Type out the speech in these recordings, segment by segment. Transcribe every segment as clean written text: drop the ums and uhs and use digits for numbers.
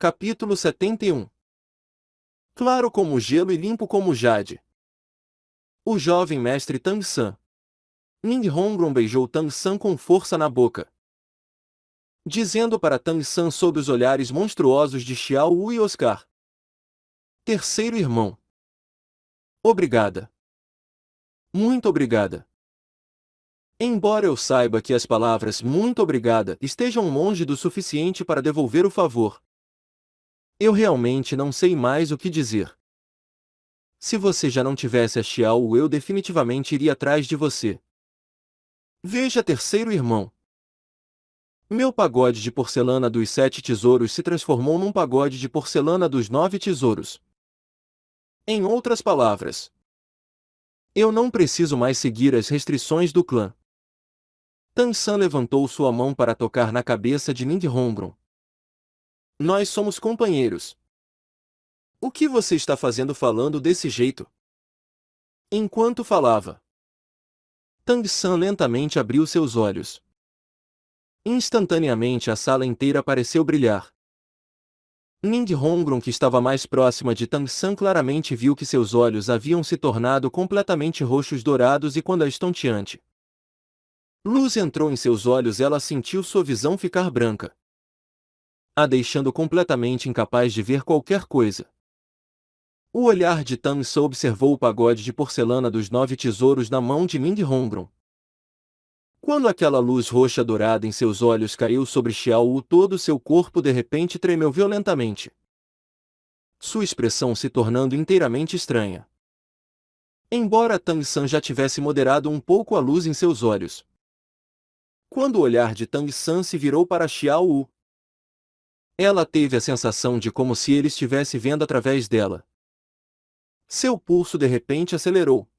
Capítulo 71. Claro como gelo e limpo como jade. O jovem mestre Tang San. Ning Hongron beijou Tang San com força na boca, dizendo para Tang San sob os olhares monstruosos de Xiao Wu e Oscar: terceiro irmão. Obrigada. Muito obrigada. Embora eu saiba que as palavras muito obrigada estejam longe do suficiente para devolver o favor, eu realmente não sei mais o que dizer. Se você já não tivesse a Xiao Wu, eu definitivamente iria atrás de você. Veja, terceiro irmão. Meu pagode de porcelana dos 7 tesouros se transformou num pagode de porcelana dos 9 tesouros. Em outras palavras, eu não preciso mais seguir as restrições do clã. Tang San levantou sua mão para tocar na cabeça de Ning Hongron. Nós somos companheiros. O que você está fazendo falando desse jeito? Enquanto falava, Tang San lentamente abriu seus olhos. Instantaneamente a sala inteira pareceu brilhar. Ning Hongron, que estava mais próxima de Tang San, claramente viu que seus olhos haviam se tornado completamente roxos dourados e quando a estonteante luz entrou em seus olhos, ela sentiu sua visão ficar branca, a deixando completamente incapaz de ver qualquer coisa. O olhar de Tang San observou o pagode de porcelana dos 9 tesouros na mão de Ning Hongron. Quando aquela luz roxa dourada em seus olhos caiu sobre Xiao Wu, todo seu corpo de repente tremeu violentamente, sua expressão se tornando inteiramente estranha. Embora Tang San já tivesse moderado um pouco a luz em seus olhos, quando o olhar de Tang San se virou para Xiao Wu, ela teve a sensação de como se ele estivesse vendo através dela. Seu pulso de repente acelerou.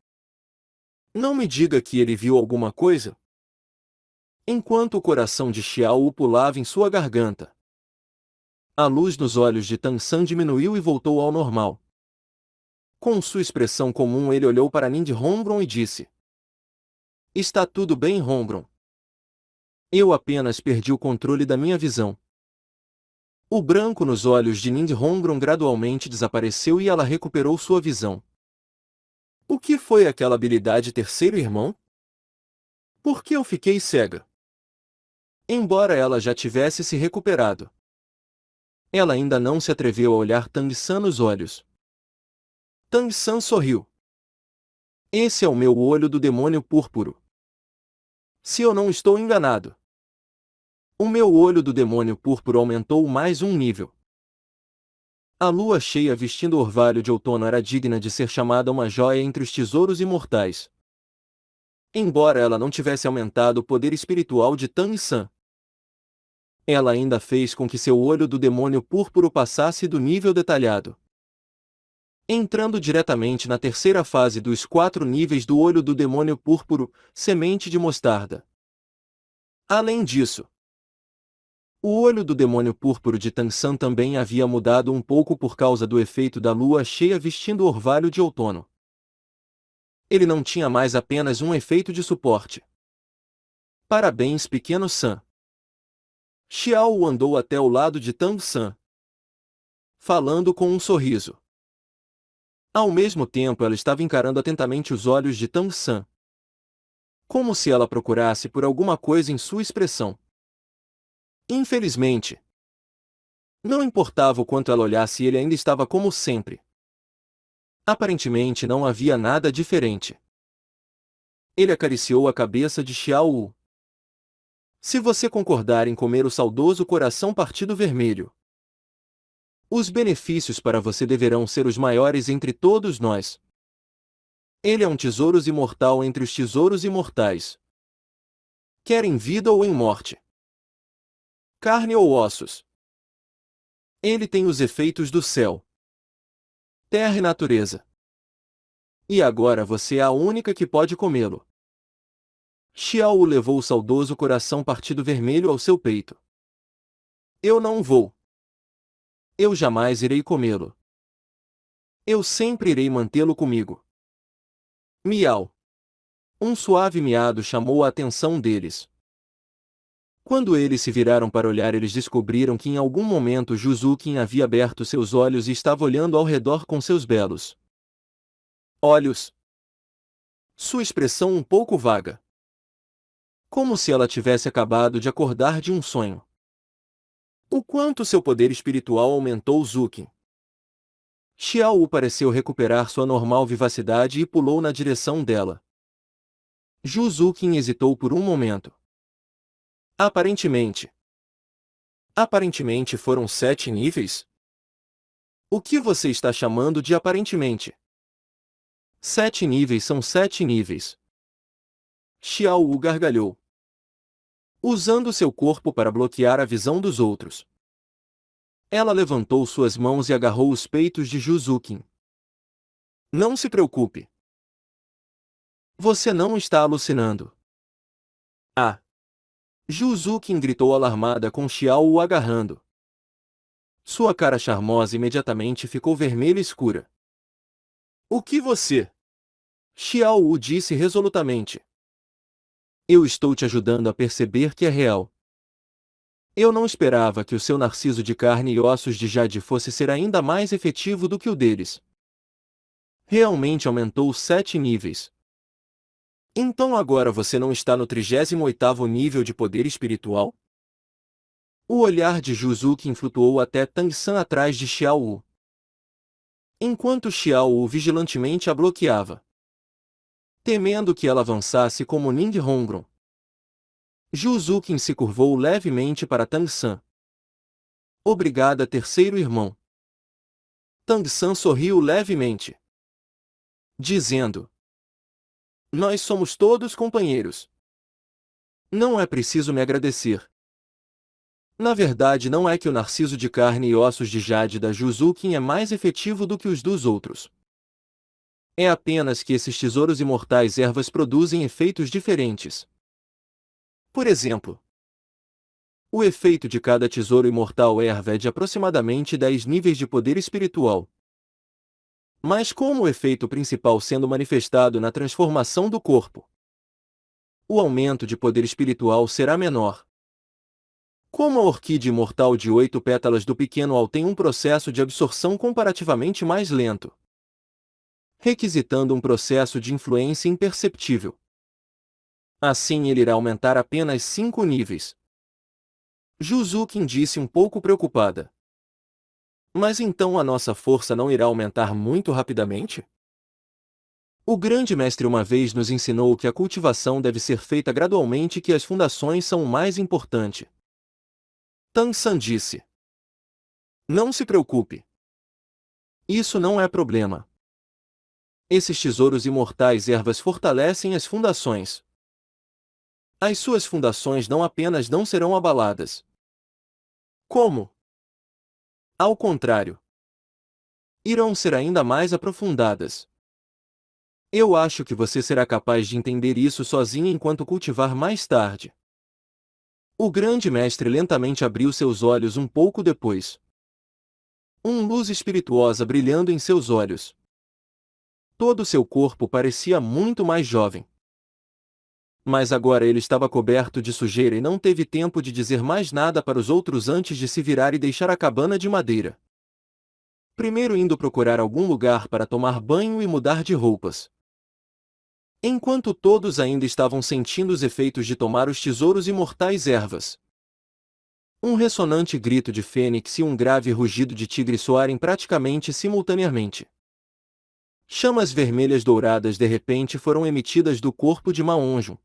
Não me diga que ele viu alguma coisa? Enquanto o coração de Xiao Wu pulava em sua garganta, a luz nos olhos de Tang San diminuiu e voltou ao normal. Com sua expressão comum, ele olhou para Ning Hongron e disse: Está tudo bem, Hongron? Eu apenas perdi o controle da minha visão. O branco nos olhos de Ning Hongron gradualmente desapareceu e ela recuperou sua visão. O que foi aquela habilidade, terceiro irmão? Por que eu fiquei cega? Embora ela já tivesse se recuperado, ela ainda não se atreveu a olhar Tang San nos olhos. Tang San sorriu. Esse é o meu olho do demônio púrpuro. Se eu não estou enganado, o meu olho do demônio púrpuro aumentou mais um nível. A lua cheia vestindo orvalho de outono era digna de ser chamada uma joia entre os tesouros imortais. Embora ela não tivesse aumentado o poder espiritual de Tang San, ela ainda fez com que seu olho do demônio púrpuro passasse do nível detalhado, entrando diretamente na terceira fase dos 4 níveis do olho do demônio púrpuro, semente de mostarda. Além disso, o olho do demônio púrpuro de Tang San também havia mudado um pouco por causa do efeito da lua cheia vestindo orvalho de outono. Ele não tinha mais apenas um efeito de suporte. Parabéns, pequeno San. Xiao Wu andou até o lado de Tang San, falando com um sorriso. Ao mesmo tempo, ela estava encarando atentamente os olhos de Tang San, como se ela procurasse por alguma coisa em sua expressão. Infelizmente, não importava o quanto ela olhasse, ele ainda estava como sempre. Aparentemente não havia nada diferente. Ele acariciou a cabeça de Xiao Wu. Se você concordar em comer o saudoso coração partido vermelho, os benefícios para você deverão ser os maiores entre todos nós. Ele é um tesouro imortal entre os tesouros imortais. Quer em vida ou em morte, carne ou ossos. Ele tem os efeitos do céu, terra e natureza. E agora você é a única que pode comê-lo. Xiao Wu levou o saudoso coração partido vermelho ao seu peito. Eu não vou. Eu jamais irei comê-lo. Eu sempre irei mantê-lo comigo. Miau. Um suave miado chamou a atenção deles. Quando eles se viraram para olhar, eles descobriram que em algum momento Juzukin havia aberto seus olhos e estava olhando ao redor com seus belos olhos. Sua expressão um pouco vaga. Como se ela tivesse acabado de acordar de um sonho. O quanto seu poder espiritual aumentou, Zukin. Xiao Wu pareceu recuperar sua normal vivacidade e pulou na direção dela. Juzukin hesitou por um momento. Aparentemente. Aparentemente foram 7 níveis? O que você está chamando de aparentemente? 7 níveis são 7 níveis. Xiao Wu gargalhou, usando seu corpo para bloquear a visão dos outros. Ela levantou suas mãos e agarrou os peitos de Juzukin. Não se preocupe. Você não está alucinando. Ah! Juzukin gritou alarmada com Xiao o agarrando. Sua cara charmosa imediatamente ficou vermelha escura. O que você? Xiao Wu disse resolutamente. Eu estou te ajudando a perceber que é real. Eu não esperava que o seu narciso de carne e ossos de Jade fosse ser ainda mais efetivo do que o deles. Realmente aumentou 7 níveis. Então agora você não está no 38º nível de poder espiritual? O olhar de Juzukin flutuou até Tang San atrás de Xiao Wu. Enquanto Xiao Wu vigilantemente a bloqueava, temendo que ela avançasse como Ning Hongron. Juzukin se curvou levemente para Tang San. Obrigada, terceiro irmão. Tang San sorriu levemente, dizendo: Nós somos todos companheiros. Não é preciso me agradecer. Na verdade, não é que o narciso de carne e ossos de Jade da Juzukin é mais efetivo do que os dos outros. É apenas que esses tesouros imortais ervas produzem efeitos diferentes. Por exemplo, o efeito de cada tesouro imortal erva é de aproximadamente 10 níveis de poder espiritual. Mas como o efeito principal sendo manifestado na transformação do corpo, o aumento de poder espiritual será menor. Como a orquídea imortal de 8 pétalas do pequeno Al tem um processo de absorção comparativamente mais lento, requisitando um processo de influência imperceptível. Assim ele irá aumentar apenas 5 níveis. Juzukin disse um pouco preocupada. Mas então a nossa força não irá aumentar muito rapidamente? O grande mestre uma vez nos ensinou que a cultivação deve ser feita gradualmente e que as fundações são o mais importante. Tang San disse. Não se preocupe. Isso não é problema. Esses tesouros imortais ervas fortalecem as fundações. As suas fundações não apenas não serão abaladas. Como? Ao contrário. Irão ser ainda mais aprofundadas. Eu acho que você será capaz de entender isso sozinho enquanto cultivar mais tarde. O grande mestre lentamente abriu seus olhos um pouco depois. Luz espirituosa brilhando em seus olhos. Todo seu corpo parecia muito mais jovem. Mas agora ele estava coberto de sujeira e não teve tempo de dizer mais nada para os outros antes de se virar e deixar a cabana de madeira. Primeiro indo procurar algum lugar para tomar banho e mudar de roupas. Enquanto todos ainda estavam sentindo os efeitos de tomar os tesouros imortais ervas. Um ressonante grito de fênix e um grave rugido de tigre soarem praticamente simultaneamente. Chamas vermelhas douradas de repente foram emitidas do corpo de Maonjo,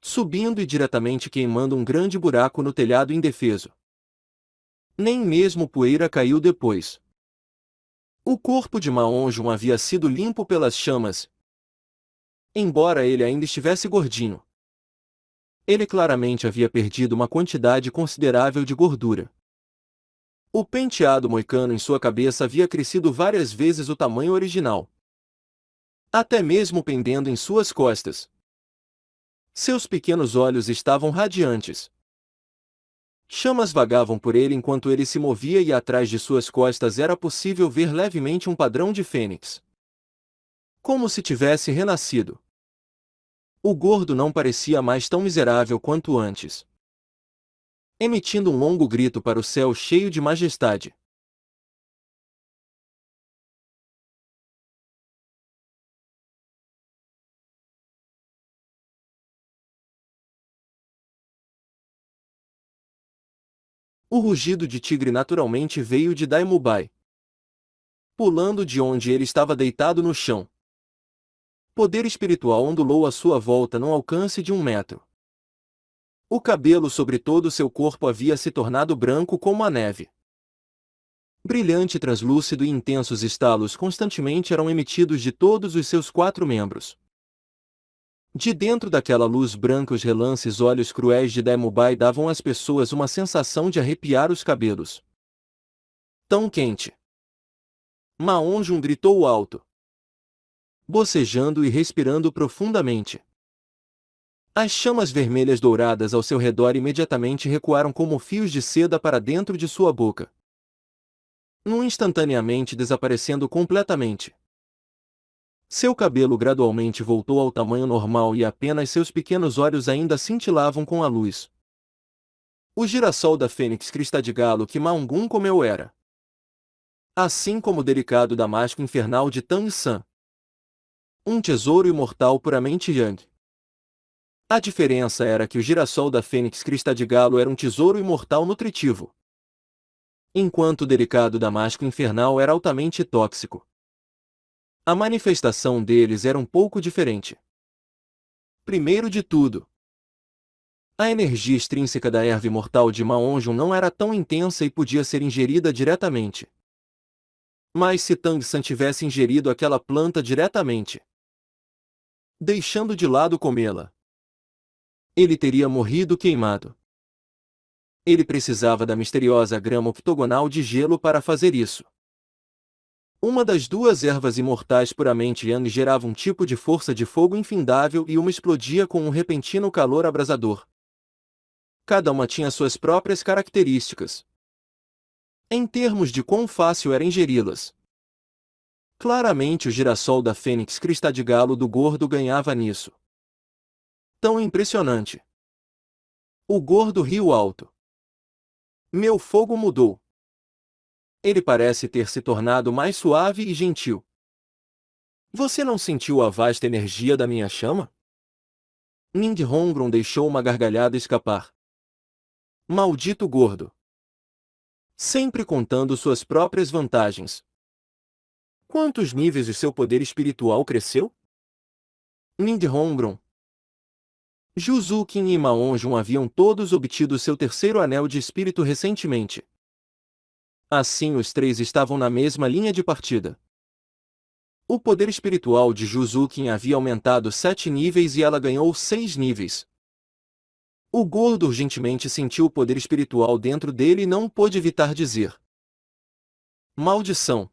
subindo e diretamente queimando um grande buraco no telhado indefeso. Nem mesmo poeira caiu depois. O corpo de Maonjo havia sido limpo pelas chamas, embora ele ainda estivesse gordinho. Ele claramente havia perdido uma quantidade considerável de gordura. O penteado moicano em sua cabeça havia crescido várias vezes o tamanho original, até mesmo pendendo em suas costas. Seus pequenos olhos estavam radiantes. Chamas vagavam por ele enquanto ele se movia e atrás de suas costas era possível ver levemente um padrão de fênix. Como se tivesse renascido. O gordo não parecia mais tão miserável quanto antes. emitindo um longo grito para o céu cheio de majestade. O rugido de tigre naturalmente veio de Daimubai, pulando de onde ele estava deitado no chão. Poder espiritual ondulou à sua volta num alcance de 1 metro. O cabelo sobre todo seu corpo havia se tornado branco como a neve. Brilhante, translúcido e intensos estalos constantemente eram emitidos de todos os seus 4 membros. De dentro daquela luz branca, os relances olhos cruéis de Daimubai davam às pessoas uma sensação de arrepiar os cabelos. Tão quente! Maonjun gritou alto, bocejando e respirando profundamente. As chamas vermelhas douradas ao seu redor imediatamente recuaram como fios de seda para dentro de sua boca, instantaneamente desaparecendo completamente. Seu cabelo gradualmente voltou ao tamanho normal e apenas seus pequenos olhos ainda cintilavam com a luz. O girassol da fênix crista de galo que Maongun comeu era, assim como o delicado damasco infernal de Tang San, um tesouro imortal puramente Yang. A diferença era que o girassol da fênix crista de galo era um tesouro imortal nutritivo, enquanto o delicado damasco infernal era altamente tóxico. A manifestação deles era um pouco diferente. Primeiro de tudo, a energia extrínseca da erva imortal de Maonjun não era tão intensa e podia ser ingerida diretamente. Mas se Tang San tivesse ingerido aquela planta diretamente, deixando de lado comê-la, ele teria morrido queimado. Ele precisava da misteriosa grama octogonal de gelo para fazer isso. Uma das duas ervas imortais puramente Yang gerava um tipo de força de fogo infindável e uma explodia com um repentino calor abrasador. Cada uma tinha suas próprias características, em termos de quão fácil era ingeri-las. Claramente o girassol da fênix crista de galo do gordo ganhava nisso. Tão impressionante! O gordo riu alto. Meu fogo mudou. Ele parece ter se tornado mais suave e gentil. Você não sentiu a vasta energia da minha chama? Ninghongron deixou uma gargalhada escapar. Maldito gordo! Sempre contando suas próprias vantagens. Quantos níveis o seu poder espiritual cresceu? Ninghongron, Juzukin e Maonjun haviam todos obtido seu terceiro anel de espírito recentemente. Assim os três estavam na mesma linha de partida. O poder espiritual de Juzukin havia aumentado 7 níveis e ela ganhou 6 níveis. O gordo urgentemente sentiu o poder espiritual dentro dele e não pôde evitar dizer: maldição!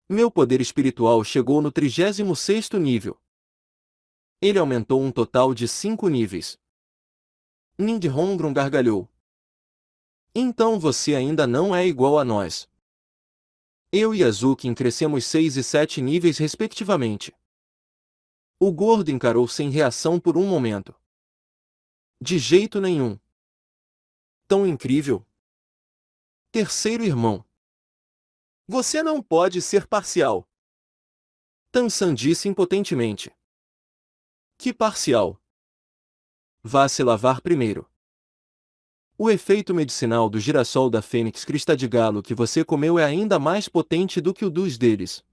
Meu poder espiritual chegou no 36º nível. Ele aumentou um total de 5 níveis. Ninghongron gargalhou. Então você ainda não é igual a nós. Eu e Azukin crescemos 6 e 7 níveis respectivamente. O gordo encarou sem reação por um momento. De jeito nenhum. Tão incrível. Terceiro irmão. Você não pode ser parcial. Tansan disse impotentemente. Que parcial? Vá se lavar primeiro. O efeito medicinal do girassol da fênix crista de galo que você comeu é ainda mais potente do que o dos deles.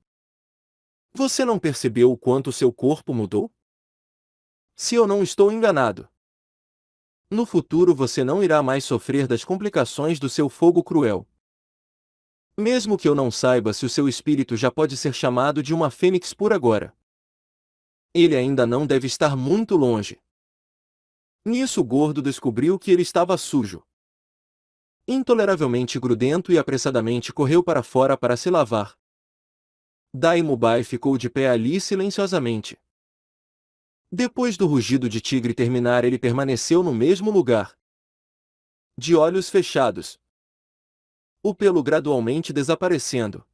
Você não percebeu o quanto seu corpo mudou? Se eu não estou enganado, no futuro você não irá mais sofrer das complicações do seu fogo cruel. Mesmo que eu não saiba se o seu espírito já pode ser chamado de uma fênix por agora, ele ainda não deve estar muito longe. Nisso o gordo descobriu que ele estava sujo. Intoleravelmente grudento e apressadamente correu para fora para se lavar. Daimubai ficou de pé ali silenciosamente. Depois do rugido de tigre terminar, ele permaneceu no mesmo lugar, de olhos fechados, o pelo gradualmente desaparecendo,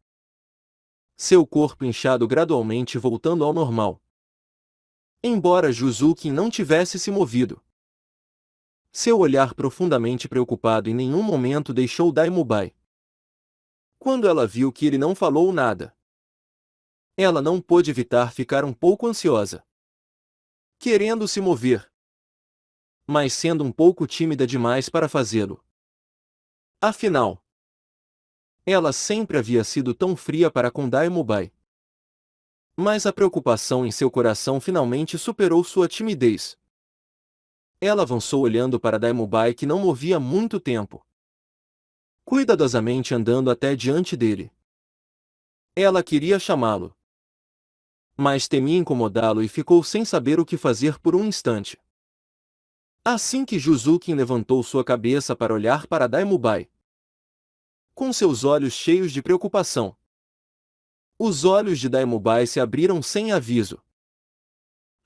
seu corpo inchado gradualmente voltando ao normal. Embora Juzukin não tivesse se movido, Seu olhar profundamente preocupado em nenhum momento deixou Daimubai. Quando ela viu que ele não falou nada, ela não pôde evitar ficar um pouco ansiosa, querendo se mover, mas sendo um pouco tímida demais para fazê-lo. Afinal, ela sempre havia sido tão fria para com Daimubai. Mas a preocupação em seu coração finalmente superou sua timidez. Ela avançou olhando para Daimubai, que não movia há muito tempo, cuidadosamente andando até diante dele. Ela queria chamá-lo, mas temia incomodá-lo e ficou sem saber o que fazer por um instante. Assim que Juzukin levantou sua cabeça para olhar para Daimubai, com seus olhos cheios de preocupação, os olhos de Daimubai se abriram sem aviso,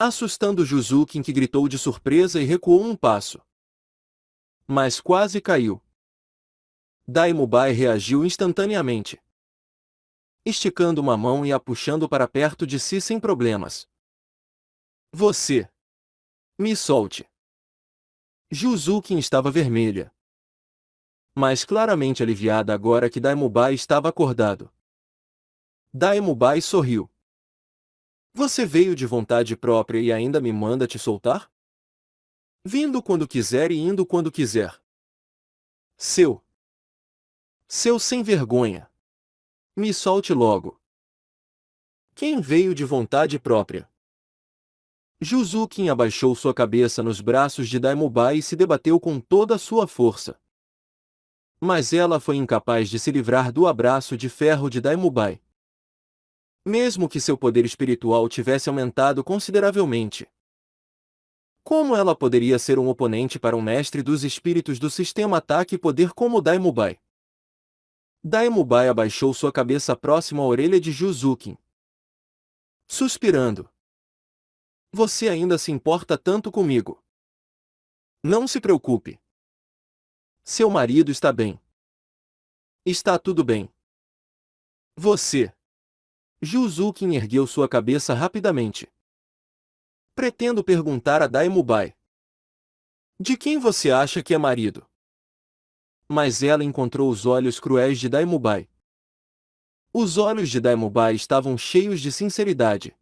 assustando Juzukin, que gritou de surpresa e recuou um passo. Mas quase caiu. Daimubai reagiu instantaneamente, esticando uma mão e a puxando para perto de si sem problemas. Você! Me solte! Juzukin estava vermelha, mas claramente aliviada agora que Daimubai estava acordado. Daimubai sorriu. Você veio de vontade própria e ainda me manda te soltar? Vindo quando quiser e indo quando quiser. Seu sem vergonha. Me solte logo. Quem veio de vontade própria? Juzukin abaixou sua cabeça nos braços de Daimubai e se debateu com toda a sua força. Mas ela foi incapaz de se livrar do abraço de ferro de Daimubai. Mesmo que seu poder espiritual tivesse aumentado consideravelmente, como ela poderia ser um oponente para um mestre dos espíritos do sistema ataque e poder como Daimubai? Daimubai abaixou sua cabeça próxima à orelha de Juzukin, suspirando. Você ainda se importa tanto comigo? Não se preocupe. Seu marido está bem. Está tudo bem. Você. Juzukin ergueu sua cabeça rapidamente. Pretendo perguntar a Daimubai. De quem você acha que é marido? Mas ela encontrou os olhos cruéis de Daimubai. Os olhos de Daimubai estavam cheios de sinceridade,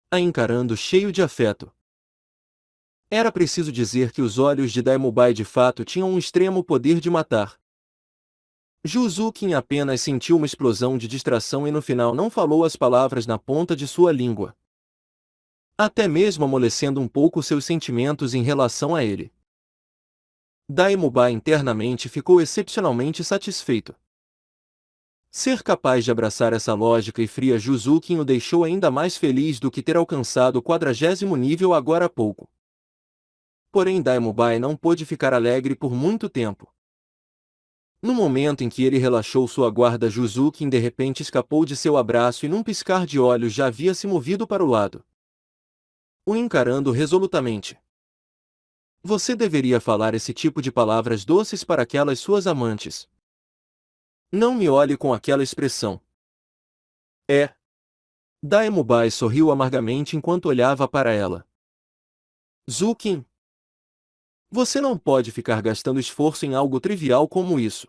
a encarando cheio de afeto. Era preciso dizer que os olhos de Daimubai de fato tinham um extremo poder de matar. Juzukin apenas sentiu uma explosão de distração e no final não falou as palavras na ponta de sua língua, até mesmo amolecendo um pouco seus sentimentos em relação a ele. Daimubai internamente ficou excepcionalmente satisfeito. Ser capaz de abraçar essa lógica e fria Juzukin o deixou ainda mais feliz do que ter alcançado o 40º nível agora há pouco. Porém Daimubai não pôde ficar alegre por muito tempo. No momento em que ele relaxou sua guarda, Juzukin de repente escapou de seu abraço e num piscar de olhos já havia se movido para o lado, o encarando resolutamente. Você deveria falar esse tipo de palavras doces para aquelas suas amantes. Não me olhe com aquela expressão. É. Daimubai sorriu amargamente enquanto olhava para ela. Zukin, você não pode ficar gastando esforço em algo trivial como isso.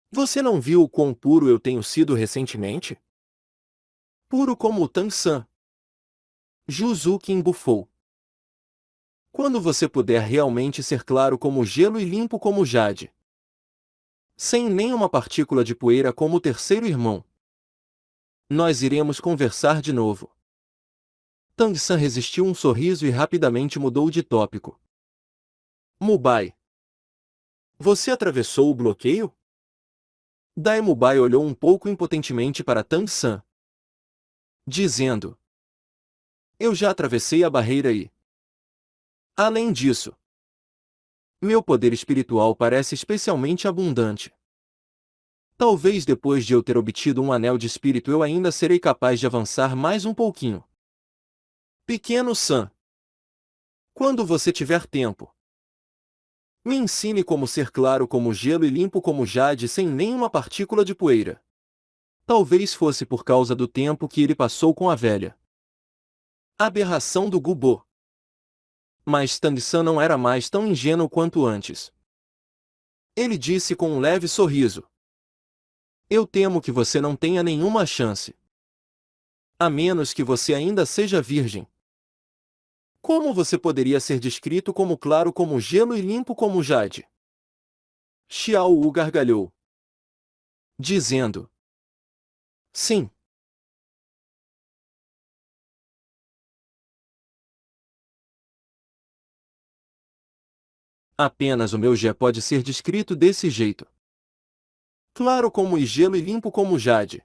Você não viu o quão puro eu tenho sido recentemente? Puro como o Tang-san. Juzukin bufou. Quando você puder realmente ser claro como gelo e limpo como jade, sem nenhuma partícula de poeira como o terceiro irmão, nós iremos conversar de novo. Tang-san resistiu um sorriso e rapidamente mudou de tópico. Mubai. Você atravessou o bloqueio? Daimubai olhou um pouco impotentemente para Tang-san, dizendo: Eu já atravessei a barreira e... Além disso, meu poder espiritual parece especialmente abundante. Talvez depois de eu ter obtido um anel de espírito eu ainda serei capaz de avançar mais um pouquinho. Pequeno San, quando você tiver tempo, me ensine como ser claro como gelo e limpo como jade sem nenhuma partícula de poeira. Talvez fosse por causa do tempo que ele passou com a velha. Aberração do Gubo. Mas Tang San não era mais tão ingênuo quanto antes. Ele disse com um leve sorriso. Eu temo que você não tenha nenhuma chance. A menos que você ainda seja virgem. Como você poderia ser descrito como claro como gelo e limpo como jade? Xiao Wu gargalhou, dizendo: sim. Apenas o meu Gé pode ser descrito desse jeito. Claro como gelo e limpo como jade.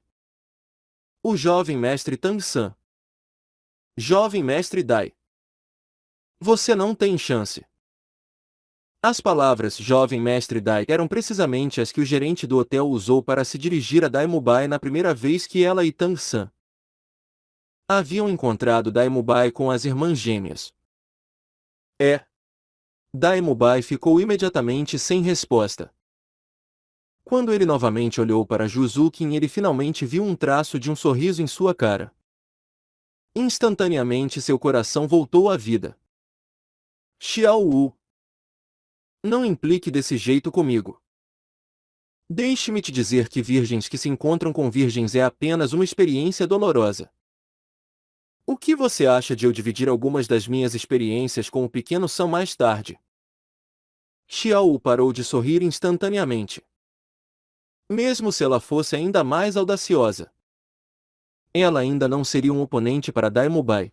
O jovem mestre Tang San. Jovem mestre Dai. Você não tem chance. As palavras jovem mestre Dai eram precisamente as que o gerente do hotel usou para se dirigir a Dai Mubai na primeira vez que ela e Tang San haviam encontrado Dai Mubai com as irmãs gêmeas. Dai Mubai ficou imediatamente sem resposta. Quando ele novamente olhou para Juzukin, ele finalmente viu um traço de um sorriso em sua cara. Instantaneamente seu coração voltou à vida. Xiao Wu. Não implique desse jeito comigo. Deixe-me te dizer que virgens que se encontram com virgens é apenas uma experiência dolorosa. O que você acha de eu dividir algumas das minhas experiências com o pequeno Sam mais tarde? Xiao Wu parou de sorrir instantaneamente. Mesmo se ela fosse ainda mais audaciosa, ela ainda não seria um oponente para Dai Mubai.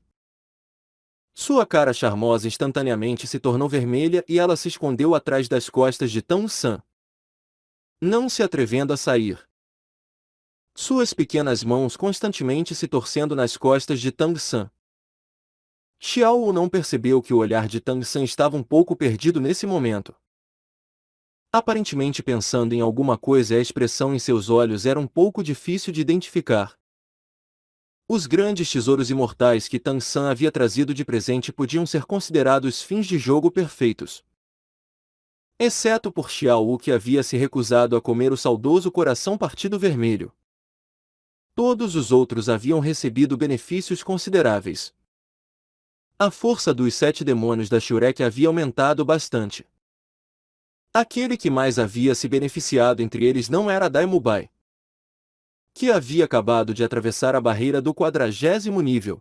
Sua cara charmosa instantaneamente se tornou vermelha e ela se escondeu atrás das costas de Tang San, não se atrevendo a sair. Suas pequenas mãos constantemente se torcendo nas costas de Tang San. Xiao Wu não percebeu que o olhar de Tang San estava um pouco perdido nesse momento. Aparentemente pensando em alguma coisa e a expressão em seus olhos era um pouco difícil de identificar. Os grandes tesouros imortais que Tang San havia trazido de presente podiam ser considerados fins de jogo perfeitos. Exceto por Xiao Wu, que havia se recusado a comer o saudoso coração partido vermelho. Todos os outros haviam recebido benefícios consideráveis. A força dos 7 demônios da Shurek havia aumentado bastante. Aquele que mais havia se beneficiado entre eles não era Dai Mubai, que havia acabado de atravessar a barreira do 40º nível.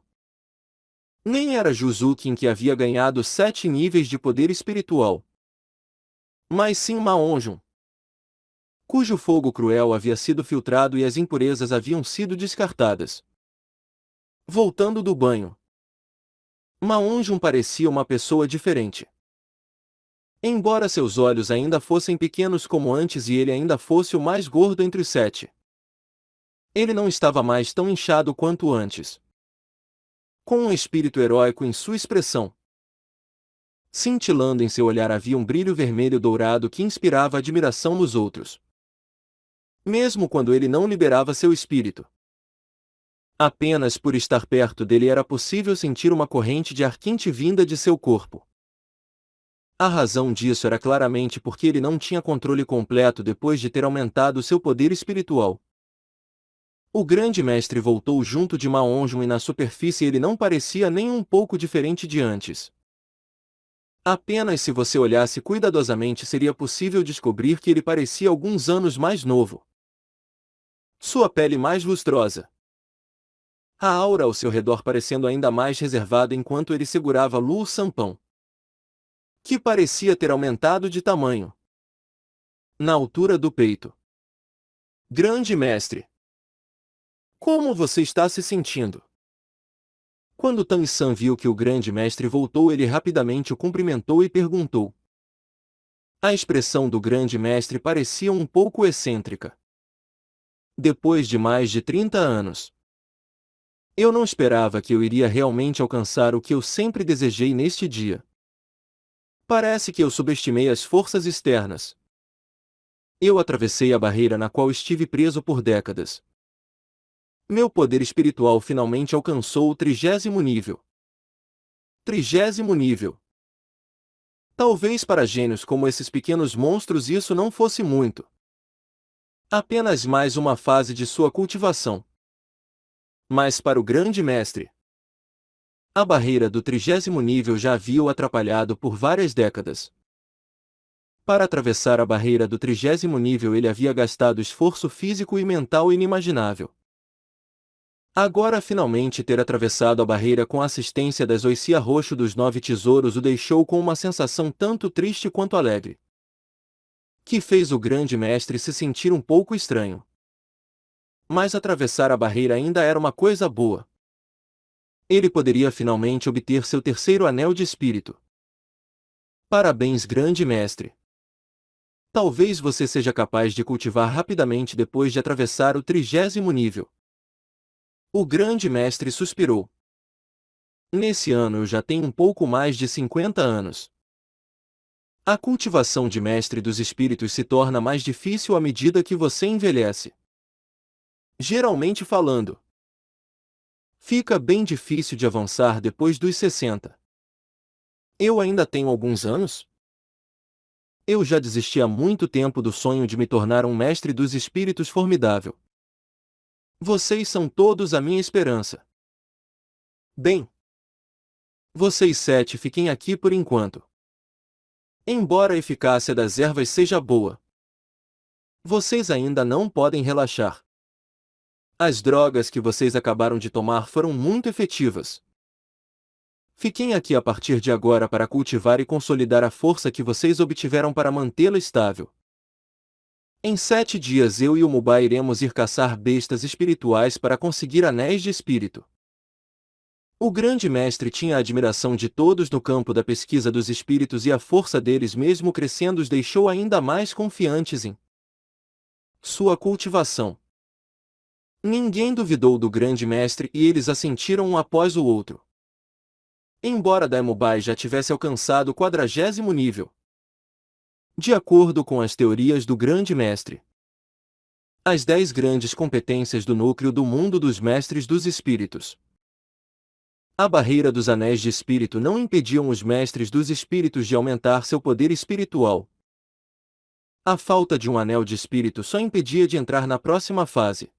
Nem era Juzukin, que havia ganhado 7 níveis de poder espiritual. Mas sim Maonjun, cujo fogo cruel havia sido filtrado e as impurezas haviam sido descartadas. Voltando do banho, Maonjun parecia uma pessoa diferente. Embora seus olhos ainda fossem pequenos como antes e ele ainda fosse o mais gordo entre os 7, ele não estava mais tão inchado quanto antes. Com um espírito heróico em sua expressão, cintilando em seu olhar havia um brilho vermelho dourado que inspirava admiração nos outros. Mesmo quando ele não liberava seu espírito. Apenas por estar perto dele era possível sentir uma corrente de ar quente vinda de seu corpo. A razão disso era claramente porque ele não tinha controle completo depois de ter aumentado seu poder espiritual. O grande mestre voltou junto de Maonjun e na superfície ele não parecia nem um pouco diferente de antes. Apenas se você olhasse cuidadosamente seria possível descobrir que ele parecia alguns anos mais novo. Sua pele mais lustrosa. A aura ao seu redor parecendo ainda mais reservada enquanto ele segurava Lu Sampão, que parecia ter aumentado de tamanho. Na altura do peito. Grande mestre, como você está se sentindo? Quando Tang San viu que o grande mestre voltou, ele rapidamente o cumprimentou e perguntou. A expressão do grande mestre parecia um pouco excêntrica. Depois de mais de 30 anos. Eu não esperava que eu iria realmente alcançar o que eu sempre desejei neste dia. Parece que eu subestimei as forças externas. Eu atravessei a barreira na qual estive preso por décadas. Meu poder espiritual finalmente alcançou o 30º nível. 30º nível. Talvez para gênios como esses pequenos monstros isso não fosse muito. Apenas mais uma fase de sua cultivação. Mas para o grande mestre, A barreira do 30º nível já havia o atrapalhado por várias décadas. Para atravessar a barreira do 30º nível ele havia gastado esforço físico e mental inimaginável. Agora finalmente ter atravessado a barreira com a assistência das Oisia Roxo dos 9 tesouros o deixou com uma sensação tanto triste quanto alegre, que fez o grande mestre se sentir um pouco estranho. Mas atravessar a barreira ainda era uma coisa boa. Ele poderia finalmente obter seu terceiro anel de espírito. Parabéns, grande mestre! Talvez você seja capaz de cultivar rapidamente depois de atravessar o 30º nível. O grande mestre suspirou. Nesse ano eu já tenho um pouco mais de 50 anos. A cultivação de mestre dos espíritos se torna mais difícil à medida que você envelhece. Geralmente falando, fica bem difícil de avançar depois dos 60. Eu ainda tenho alguns anos? Eu já desisti há muito tempo do sonho de me tornar um mestre dos espíritos formidável. Vocês são todos a minha esperança. Bem, vocês 7 fiquem aqui por enquanto. Embora a eficácia das ervas seja boa, vocês ainda não podem relaxar. As drogas que vocês acabaram de tomar foram muito efetivas. Fiquem aqui a partir de agora para cultivar e consolidar a força que vocês obtiveram para mantê-la estável. Em 7 dias eu e o Mubá iremos ir caçar bestas espirituais para conseguir anéis de espírito. O grande mestre tinha a admiração de todos no campo da pesquisa dos espíritos e a força deles mesmo crescendo os deixou ainda mais confiantes em sua cultivação. Ninguém duvidou do grande mestre e eles assentiram um após o outro. Embora Daimubai já tivesse alcançado o 40º nível, de acordo com as teorias do grande mestre, as 10 grandes competências do núcleo do mundo dos mestres dos espíritos. A barreira dos anéis de espírito não impediam os mestres dos espíritos de aumentar seu poder espiritual. A falta de um anel de espírito só impedia de entrar na próxima fase,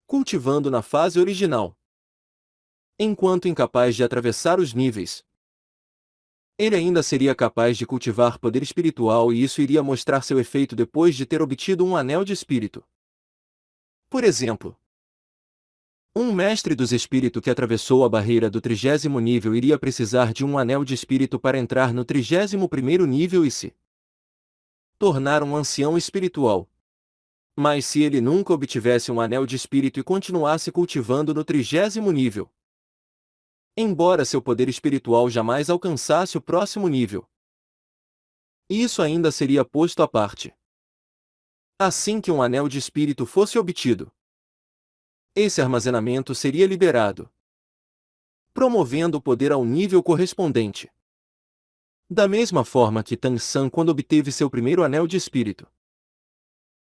cultivando na fase original. Enquanto incapaz de atravessar os níveis, ele ainda seria capaz de cultivar poder espiritual e isso iria mostrar seu efeito depois de ter obtido um anel de espírito. Por exemplo, um mestre dos espíritos que atravessou a barreira do 30º nível iria precisar de um anel de espírito para entrar no 31º nível e se tornar um ancião espiritual. Mas se ele nunca obtivesse um anel de espírito e continuasse cultivando no 30º nível, embora seu poder espiritual jamais alcançasse o próximo nível, isso ainda seria posto à parte. Assim que um anel de espírito fosse obtido, esse armazenamento seria liberado, promovendo o poder ao nível correspondente. Da mesma forma que Tang San quando obteve seu primeiro anel de espírito.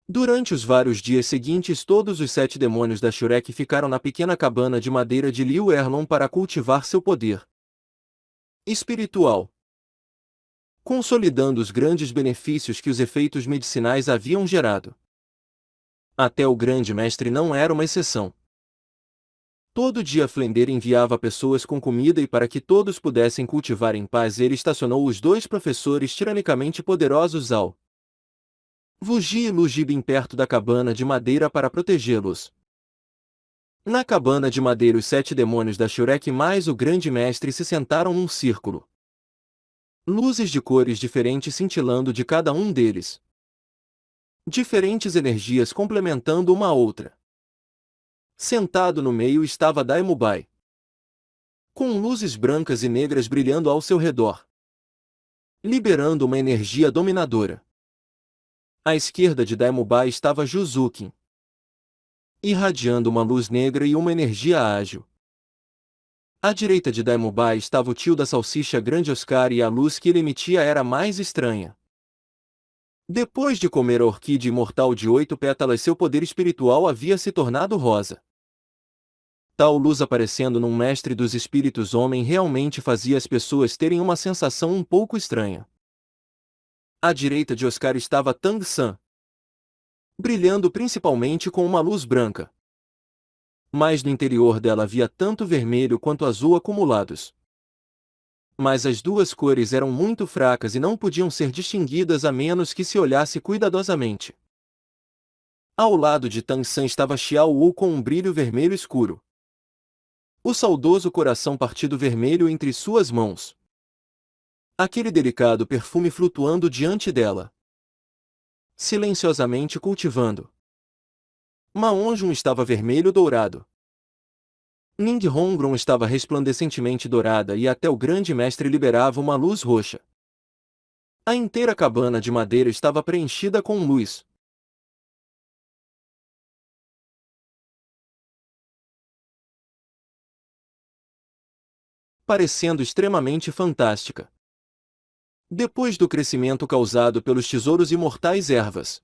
Durante os vários dias seguintes todos os 7 demônios da Shurek ficaram na pequena cabana de madeira de Liu Erlon para cultivar seu poder espiritual, consolidando os grandes benefícios que os efeitos medicinais haviam gerado. Até o grande mestre não era uma exceção. Todo dia Flender enviava pessoas com comida e para que todos pudessem cultivar em paz ele estacionou os 2 professores tiranicamente poderosos Ao Vuji e Lujibin perto da cabana de madeira para protegê-los. Na cabana de madeira os 7 demônios da Shurek mais o grande mestre se sentaram num círculo. Luzes de cores diferentes cintilando de cada um deles. Diferentes energias complementando uma a outra. Sentado no meio estava Daimubai, com luzes brancas e negras brilhando ao seu redor, liberando uma energia dominadora. À esquerda de Daimubai estava Juzukin, irradiando uma luz negra e uma energia ágil. À direita de Daimubai estava o tio da salsicha grande Oscar e a luz que ele emitia era mais estranha. Depois de comer a orquídea imortal de 8 pétalas seu poder espiritual havia se tornado rosa. Tal luz aparecendo num mestre dos espíritos homem realmente fazia as pessoas terem uma sensação um pouco estranha. À direita de Oscar estava Tang San, brilhando principalmente com uma luz branca. mas no interior dela havia tanto vermelho quanto azul acumulados. Mas as duas cores eram muito fracas e não podiam ser distinguidas a menos que se olhasse cuidadosamente. Ao lado de Tang San estava Xiao Wu com um brilho vermelho escuro. O saudoso coração partido vermelho entre suas mãos. Aquele delicado perfume flutuando diante dela. Silenciosamente cultivando. Ma Onjun estava vermelho dourado. Ning Hongron estava resplandecentemente dourada e até o grande mestre liberava uma luz roxa. A inteira cabana de madeira estava preenchida com luz. Parecendo extremamente fantástica. Depois do crescimento causado pelos tesouros imortais ervas.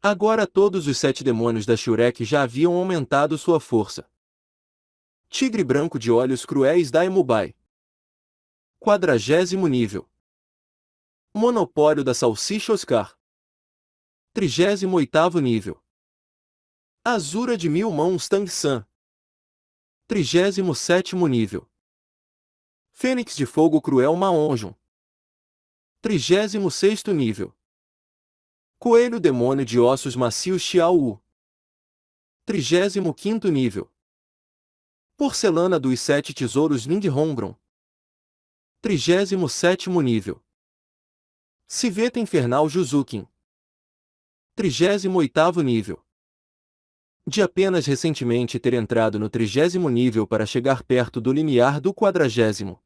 Agora todos os 7 demônios da Shurek já haviam aumentado sua força. Tigre branco de olhos cruéis da Emubai. 40º nível. Monopólio da Salsicha Oscar. 38º nível. Azura de 1000 mãos Tang San. 37º nível. Fênix de fogo cruel Ma Onjun. 36º nível. Coelho demônio de ossos macios Xiao Wu. 35º nível. Porcelana dos 7 tesouros Ning Hongron. 37º nível. Civeta infernal Juzukin. 38º nível. De apenas recentemente ter entrado no 30º nível para chegar perto do limiar do 40º.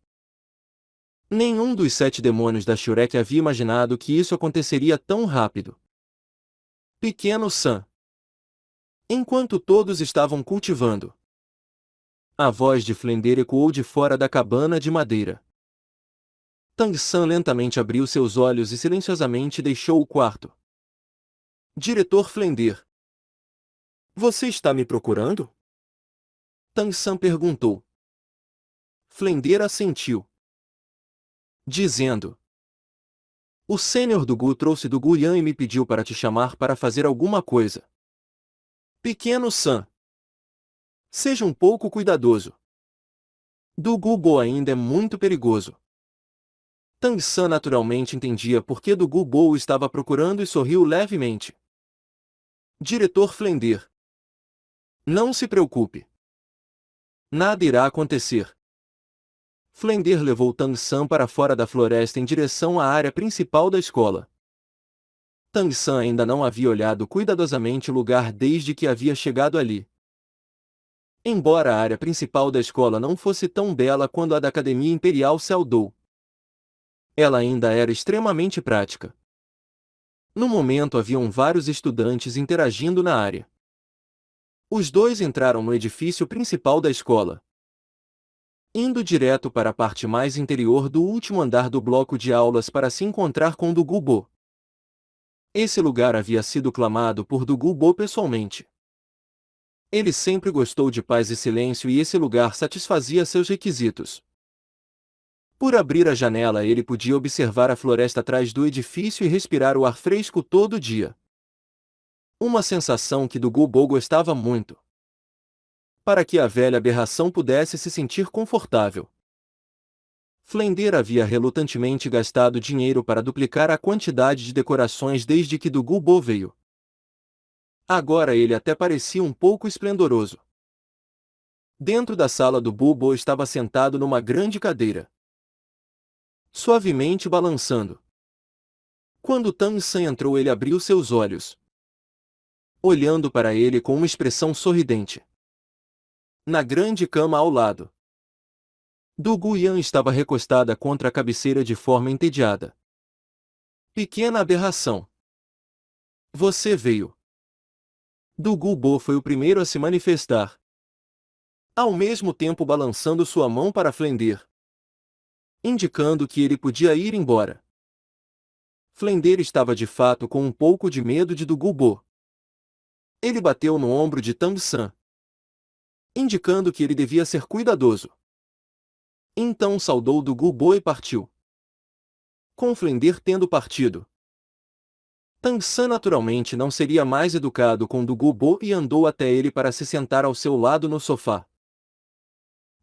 Nenhum dos 7 demônios da Shurek havia imaginado que isso aconteceria tão rápido. Pequeno San. Enquanto todos estavam cultivando, a voz de Flender ecoou de fora da cabana de madeira. Tang San lentamente abriu seus olhos e silenciosamente deixou o quarto. Diretor Flender. Você está me procurando? Tang San perguntou. Flender assentiu. Dizendo. O sênior do Gu trouxe do Guyan e me pediu para te chamar para fazer alguma coisa. Pequeno San. Seja um pouco cuidadoso. Do Gu ainda é muito perigoso. Tang San naturalmente entendia por que do Gu estava procurando e sorriu levemente. Diretor Flender. Não se preocupe. Nada irá acontecer. Flender levou Tang San para fora da floresta em direção à área principal da escola. Tang San ainda não havia olhado cuidadosamente o lugar desde que havia chegado ali. Embora a área principal da escola não fosse tão bela quanto a da Academia Imperial Seldou, ela ainda era extremamente prática. No momento haviam vários estudantes interagindo na área. Os dois entraram no edifício principal da escola, indo direto para a parte mais interior do último andar do bloco de aulas para se encontrar com do Gubo. Esse lugar havia sido clamado por do Gubo pessoalmente. Ele sempre gostou de paz e silêncio e esse lugar satisfazia seus requisitos. Por abrir a janela ele podia observar a floresta atrás do edifício e respirar o ar fresco todo dia. Uma sensação que do Gubo gostava muito. Para que a velha aberração pudesse se sentir confortável. Flender havia relutantemente gastado dinheiro para duplicar a quantidade de decorações desde que do Gubo veio. Agora ele até parecia um pouco esplendoroso. Dentro da sala do Gubo estava sentado numa grande cadeira, suavemente balançando. Quando Tang San entrou ele abriu seus olhos, olhando para ele com uma expressão sorridente. Na grande cama ao lado, do Guyan estava recostada contra a cabeceira de forma entediada. Pequena aberração. Você veio. Do Gubo foi o primeiro a se manifestar, ao mesmo tempo balançando sua mão para Flender, indicando que ele podia ir embora. Flender estava de fato com um pouco de medo de do Gubo. Ele bateu no ombro de Tang San, indicando que ele devia ser cuidadoso. Então saudou do Gubo e partiu. Com Flender tendo partido, Tang San naturalmente não seria mais educado com Du Gubo e andou até ele para se sentar ao seu lado no sofá.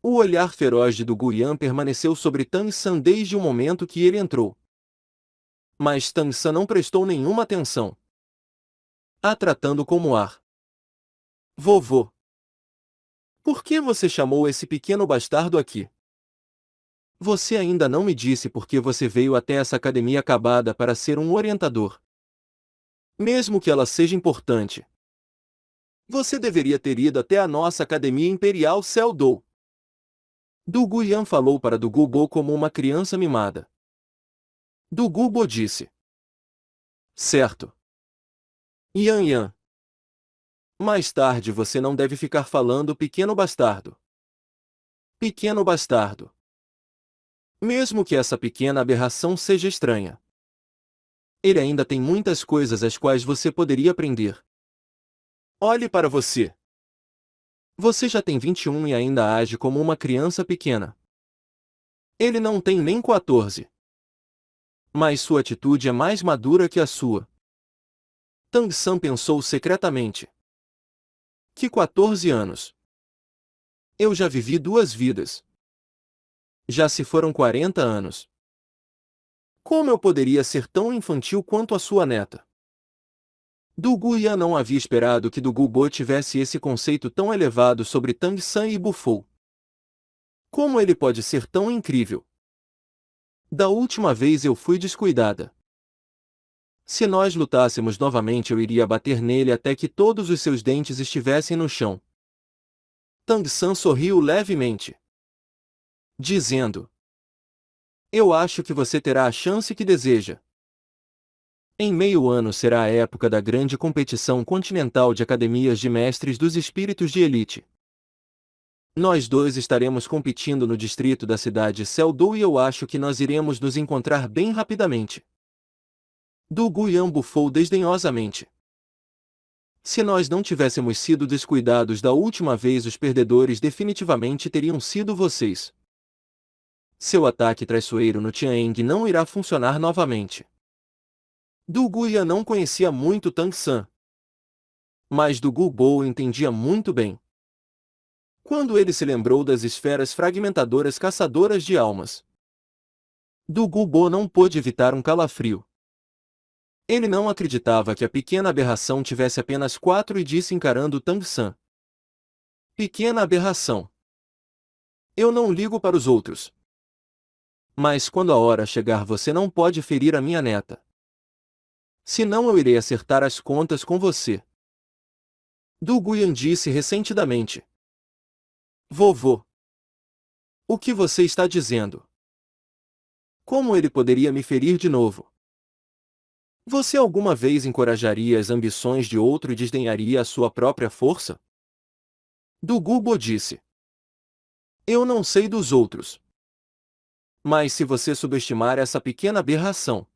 O olhar feroz de Du Guyan permaneceu sobre Tang San desde o momento que ele entrou. Mas Tang San não prestou nenhuma atenção, a tratando como ar. Vovô, por que você chamou esse pequeno bastardo aqui? Você ainda não me disse por que você veio até essa academia acabada para ser um orientador. Mesmo que ela seja importante, você deveria ter ido até a nossa Academia Imperial Seldou. Du Guyan falou para Du Gubo como uma criança mimada. Du Gubo disse: certo. Yan Yan. Mais tarde você não deve ficar falando pequeno bastardo. Pequeno bastardo. Mesmo que essa pequena aberração seja estranha, ele ainda tem muitas coisas às quais você poderia aprender. Olhe para você. Você já tem 21 e ainda age como uma criança pequena. Ele não tem nem 14. Mas sua atitude é mais madura que a sua. Tang San pensou secretamente. Que 14 anos? Eu já vivi 2 vidas. Já se foram 40 anos. Como eu poderia ser tão infantil quanto a sua neta? Du Guyan não havia esperado que Du Gubo tivesse esse conceito tão elevado sobre Tang San e bufou. Como ele pode ser tão incrível? Da última vez eu fui descuidada. Se nós lutássemos novamente eu iria bater nele até que todos os seus dentes estivessem no chão. Tang San sorriu levemente, dizendo: eu acho que você terá a chance que deseja. Em meio ano será a época da grande competição continental de academias de mestres dos espíritos de elite. Nós dois estaremos competindo no distrito da cidade Seldou e eu acho que nós iremos nos encontrar bem rapidamente. Du Guyan bufou desdenhosamente. Se nós não tivéssemos sido descuidados da última vez, os perdedores definitivamente teriam sido vocês. Seu ataque traiçoeiro no Tianeng não irá funcionar novamente. Du Guyan não conhecia muito Tang San, mas Du Gubo entendia muito bem. Quando ele se lembrou das esferas fragmentadoras caçadoras de almas, Du Gubo não pôde evitar um calafrio. Ele não acreditava que a pequena aberração tivesse apenas 4 e disse encarando Tang San: pequena aberração. Eu não ligo para os outros. Mas quando a hora chegar você não pode ferir a minha neta. Senão eu irei acertar as contas com você. Du Guyan disse ressentidamente: vovô, o que você está dizendo? Como ele poderia me ferir de novo? Você alguma vez encorajaria as ambições de outro e desdenharia a sua própria força? Du Gubo disse: eu não sei dos outros. Mas se você subestimar essa pequena aberração,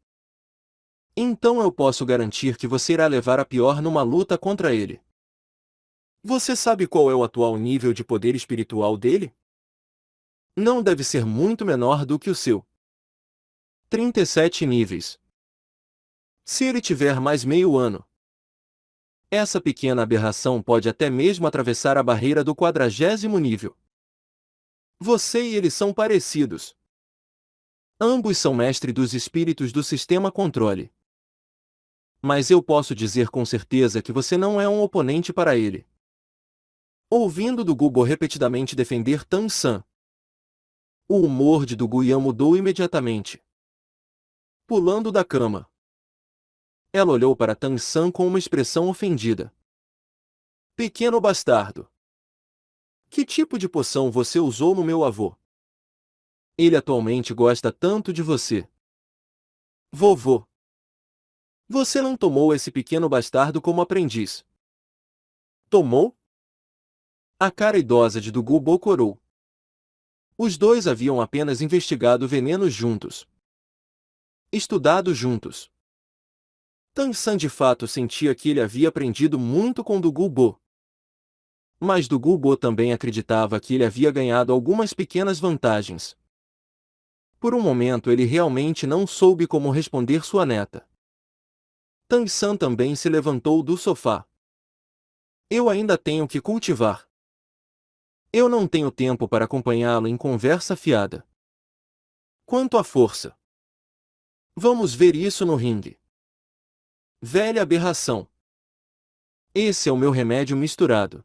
então eu posso garantir que você irá levar a pior numa luta contra ele. Você sabe qual é o atual nível de poder espiritual dele? Não deve ser muito menor do que o seu. 37 níveis. Se ele tiver mais meio ano, essa pequena aberração pode até mesmo atravessar a barreira do 40º nível. Você e ele são parecidos. Ambos são mestres dos espíritos do sistema controle. Mas eu posso dizer com certeza que você não é um oponente para ele. Ouvindo Du Gubo repetidamente defender Tang San, o humor de Du Guyan mudou imediatamente. Pulando da cama, ela olhou para Tang San com uma expressão ofendida. Pequeno bastardo. Que tipo de poção você usou no meu avô? Ele atualmente gosta tanto de você. Vovô, você não tomou esse pequeno bastardo como aprendiz. Tomou? A cara idosa de Du Gubo corou. Os dois haviam apenas investigado venenos juntos. Estudado juntos. Tang San de fato sentia que ele havia aprendido muito com Du Gubo. Mas Du Gubo também acreditava que ele havia ganhado algumas pequenas vantagens. Por um momento ele realmente não soube como responder sua neta. Tang San também se levantou do sofá. Eu ainda tenho que cultivar. Eu não tenho tempo para acompanhá-lo em conversa fiada. Quanto à força, vamos ver isso no ringue. Velha aberração. Esse é o meu remédio misturado.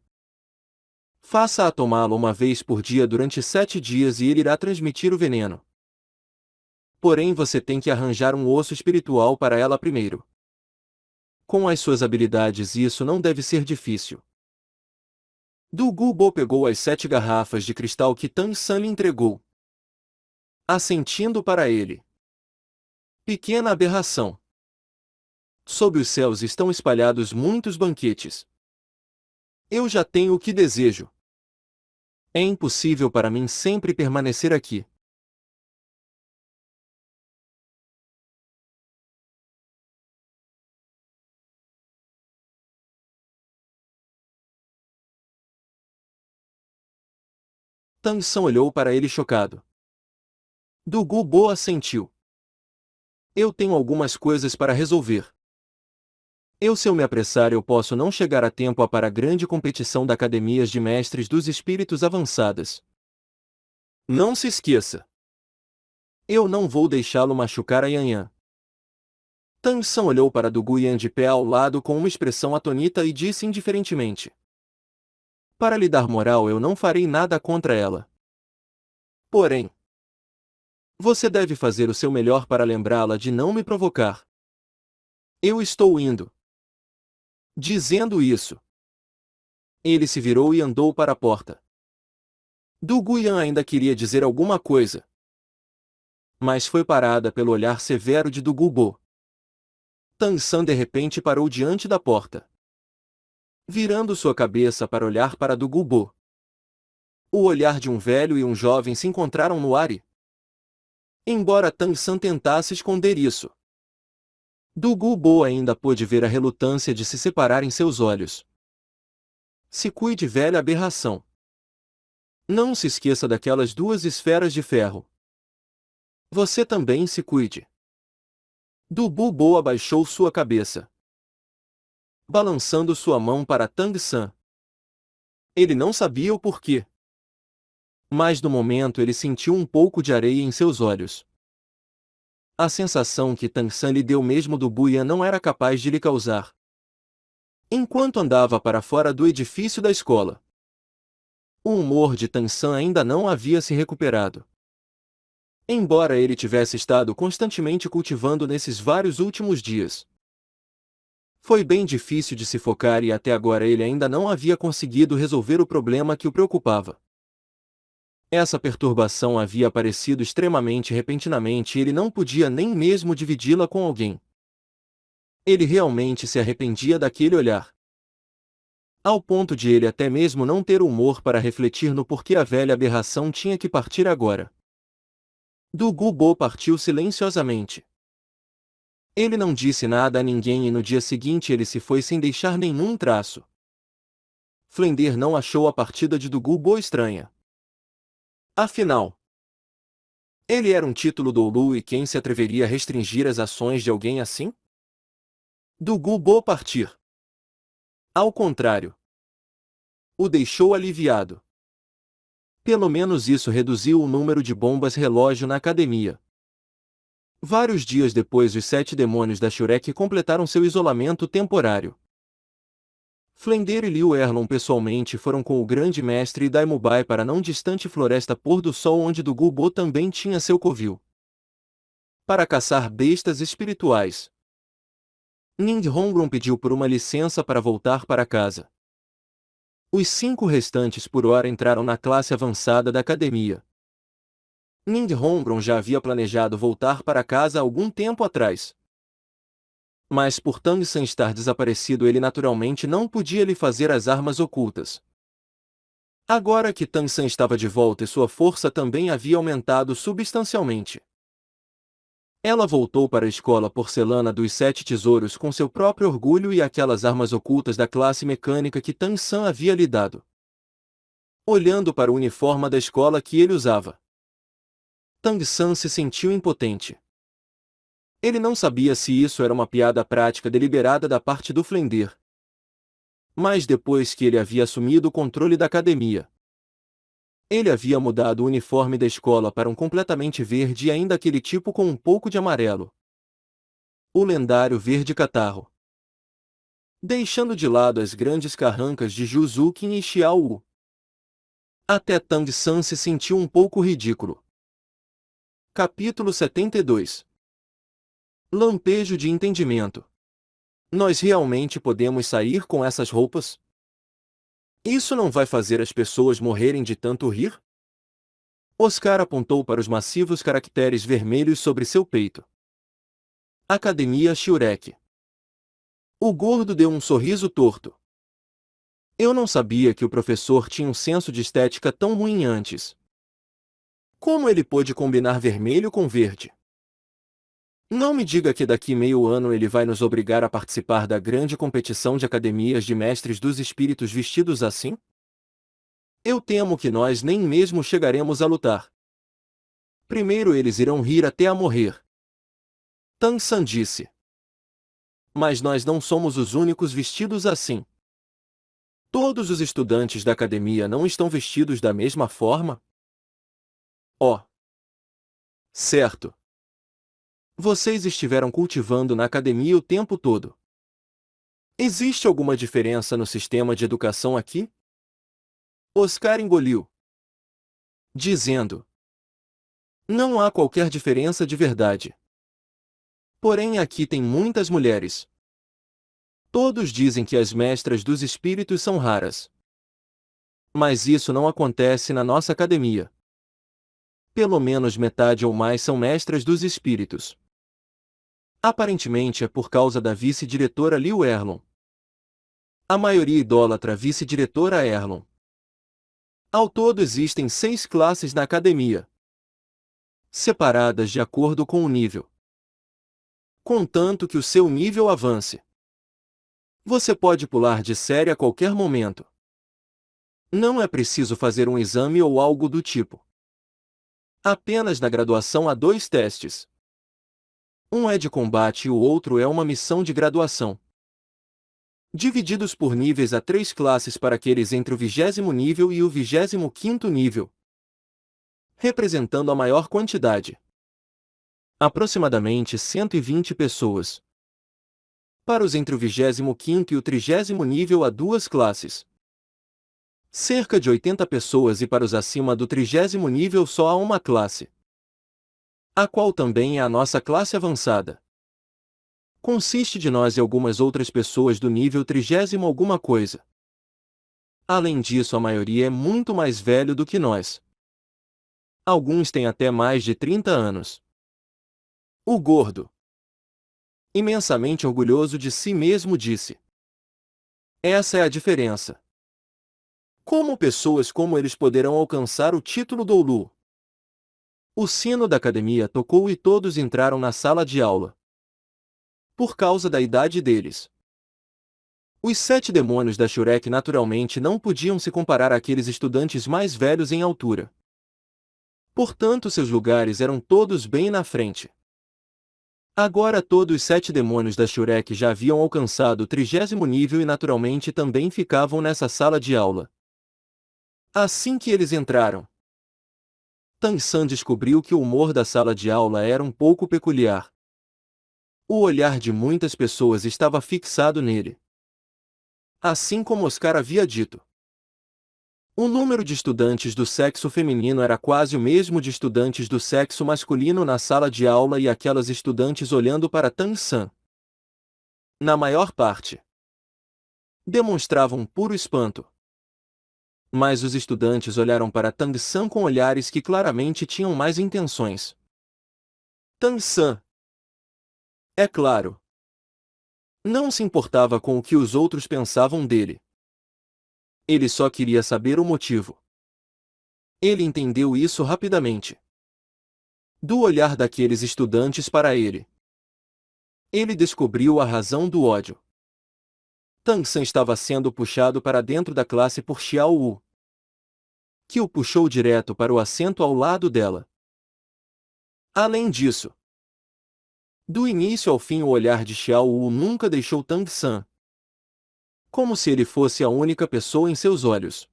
Faça-a tomá-lo uma vez por dia durante 7 dias e ele irá transmitir o veneno. Porém você tem que arranjar um osso espiritual para ela primeiro. Com as suas habilidades isso não deve ser difícil. Du Gubo pegou as 7 garrafas de cristal que Tang San lhe entregou. Assentindo para ele. Pequena aberração. Sob os céus estão espalhados muitos banquetes. Eu já tenho o que desejo. É impossível para mim sempre permanecer aqui. Tang San olhou para ele chocado. Du Gubo assentiu. Eu tenho algumas coisas para resolver. Se eu me apressar eu posso não chegar a tempo para a grande competição da Academias de Mestres dos Espíritos Avançadas. Não se esqueça. Eu não vou deixá-lo machucar a Yanyan. Tang San olhou para Du Guyan de pé ao lado com uma expressão atonita e disse indiferentemente. Para lhe dar moral eu não farei nada contra ela. Porém, você deve fazer o seu melhor para lembrá-la de não me provocar. Eu estou indo. Dizendo isso, ele se virou e andou para a porta. Du Guyan ainda queria dizer alguma coisa, mas foi parada pelo olhar severo de Du Gubo. Tang San de repente parou diante da porta, virando sua cabeça para olhar para Du Gubo. O olhar de um velho e um jovem se encontraram no ar e, embora Tang San tentasse esconder isso, Du Gubo ainda pôde ver a relutância de se separar em seus olhos. Se cuide, velha aberração. Não se esqueça daquelas 2 esferas de ferro. Você também se cuide. Du Gubo abaixou sua cabeça, balançando sua mão para Tang San. Ele não sabia o porquê, mas no momento ele sentiu um pouco de areia em seus olhos. A sensação que Tang San lhe deu mesmo Du Guyan não era capaz de lhe causar. Enquanto andava para fora do edifício da escola, o humor de Tang San ainda não havia se recuperado. Embora ele tivesse estado constantemente cultivando nesses vários últimos dias, foi bem difícil de se focar e até agora ele ainda não havia conseguido resolver o problema que o preocupava. Essa perturbação havia aparecido extremamente repentinamente e ele não podia nem mesmo dividi-la com alguém. Ele realmente se arrependia daquele olhar, ao ponto de ele até mesmo não ter o humor para refletir no porquê a velha aberração tinha que partir agora. Du Gubo partiu silenciosamente. Ele não disse nada a ninguém e no dia seguinte ele se foi sem deixar nenhum traço. Flender não achou a partida de Du Gubo estranha. Afinal, ele era um título do Ulu e quem se atreveria a restringir as ações de alguém assim? Du Gubo partir. Ao contrário, o deixou aliviado. Pelo menos isso reduziu o número de bombas relógio na academia. Vários dias depois os 7 demônios da Shurek completaram seu isolamento temporário. Flender e Liu Erlon pessoalmente foram com o grande mestre Daimubai para a não distante floresta Pôr do Sol onde Du Gubo também tinha seu covil, para caçar bestas espirituais. Ning Hongron pediu por uma licença para voltar para casa. Os 5 restantes por hora entraram na classe avançada da academia. Ning Hongron já havia planejado voltar para casa há algum tempo atrás. Mas por Tang San estar desaparecido ele naturalmente não podia lhe fazer as armas ocultas. Agora que Tang San estava de volta e sua força também havia aumentado substancialmente, ela voltou para a escola porcelana dos 7 tesouros com seu próprio orgulho e aquelas armas ocultas da classe mecânica que Tang San havia lhe dado. Olhando para o uniforme da escola que ele usava, Tang San se sentiu impotente. Ele não sabia se isso era uma piada prática deliberada da parte do Flender. Mas depois que ele havia assumido o controle da academia, ele havia mudado o uniforme da escola para um completamente verde e ainda aquele tipo com um pouco de amarelo. O lendário verde catarro. Deixando de lado as grandes carrancas de Juzukin e Xiao Wu. Até Tang San se sentiu um pouco ridículo. Capítulo 72. Lampejo de entendimento. Nós realmente podemos sair com essas roupas? Isso não vai fazer as pessoas morrerem de tanto rir? Oscar apontou para os massivos caracteres vermelhos sobre seu peito. Academia Shurek. O gordo deu um sorriso torto. Eu não sabia que o professor tinha um senso de estética tão ruim antes. Como ele pôde combinar vermelho com verde? Não me diga que daqui meio ano ele vai nos obrigar a participar da grande competição de academias de mestres dos espíritos vestidos assim? Eu temo que nós nem mesmo chegaremos a lutar. Primeiro eles irão rir até a morrer. Tang San disse. Mas nós não somos os únicos vestidos assim. Todos os estudantes da academia não estão vestidos da mesma forma? Oh! Certo. Vocês estiveram cultivando na academia o tempo todo. Existe alguma diferença no sistema de educação aqui? Oscar engoliu, dizendo: não há qualquer diferença de verdade. Porém aqui tem muitas mulheres. Todos dizem que as mestras dos espíritos são raras. Mas isso não acontece na nossa academia. Pelo menos metade ou mais são mestras dos espíritos. Aparentemente é por causa da vice-diretora Liu Erlon. A maioria idolatra a vice-diretora Erlon. Ao todo existem 6 classes na academia, separadas de acordo com o nível. Contanto que o seu nível avance, você pode pular de série a qualquer momento. Não é preciso fazer um exame ou algo do tipo. Apenas na graduação há 2 testes. Um é de combate e o outro é uma missão de graduação. Divididos por níveis há 3 classes para aqueles entre o 20º nível e o 25º nível, representando a maior quantidade. Aproximadamente 120 pessoas. Para os entre o 25º e o 30º nível há 2 classes. Cerca de 80 pessoas e para os acima do 30º nível só há uma classe, a qual também é a nossa classe avançada. Consiste de nós e algumas outras pessoas do nível 30º alguma coisa. Além disso, a maioria é muito mais velho do que nós. Alguns têm até mais de 30 anos. O gordo, imensamente orgulhoso de si mesmo, disse: essa é a diferença. Como pessoas como eles poderão alcançar o título Doulu? O sino da academia tocou e todos entraram na sala de aula. Por causa da idade deles. Os 7 demônios da Shurek naturalmente não podiam se comparar àqueles estudantes mais velhos em altura. Portanto, seus lugares eram todos bem na frente. Agora todos os 7 demônios da Shurek já haviam alcançado o 30º nível e naturalmente também ficavam nessa sala de aula. Assim que eles entraram, Tang San descobriu que o humor da sala de aula era um pouco peculiar. O olhar de muitas pessoas estava fixado nele. Assim como Oscar havia dito. O número de estudantes do sexo feminino era quase o mesmo de estudantes do sexo masculino na sala de aula e aquelas estudantes olhando para Tang San, na maior parte, demonstravam puro espanto. Mas os estudantes olharam para Tang San com olhares que claramente tinham mais intenções. Tang San, é claro, não se importava com o que os outros pensavam dele. Ele só queria saber o motivo. Ele entendeu isso rapidamente. Do olhar daqueles estudantes para ele, ele descobriu a razão do ódio. Tang San estava sendo puxado para dentro da classe por Xiao Wu, que o puxou direto para o assento ao lado dela. Além disso, Do início ao fim o olhar de Xiao Wu nunca deixou Tang San. Como se ele fosse a única pessoa em seus olhos.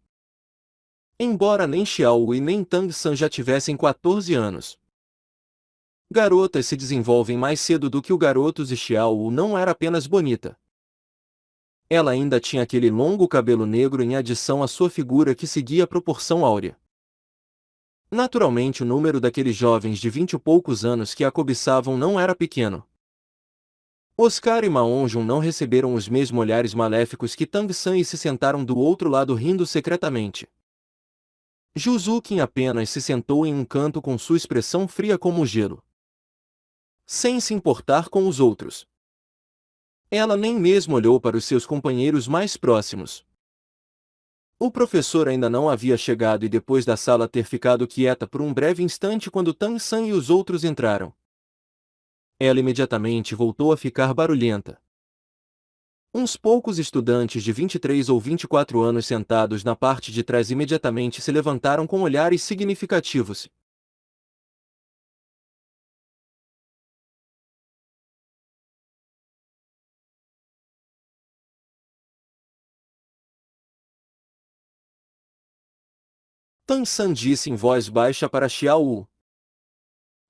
Embora nem Xiao Wu e nem Tang San já tivessem 14 anos. Garotas se desenvolvem mais cedo do que o garotos e Xiao Wu não era apenas bonita. Ela ainda tinha aquele longo cabelo negro em adição à sua figura que seguia a proporção áurea. Naturalmente o número daqueles jovens de 20 e poucos anos que a cobiçavam não era pequeno. Oscar e Ma Hongjun não receberam os mesmos olhares maléficos que Tang San e se sentaram do outro lado rindo secretamente. Zhu Zuqin apenas se sentou em um canto com sua expressão fria como o gelo. Sem se importar com os outros. Ela nem mesmo olhou para os seus companheiros mais próximos. O professor ainda não havia chegado e depois da sala ter ficado quieta por um breve instante quando Tang San e os outros entraram. Ela imediatamente voltou a ficar barulhenta. Uns poucos estudantes de 23 ou 24 anos sentados na parte de trás imediatamente se levantaram com olhares significativos. Tang San disse em voz baixa para Xiao Wu.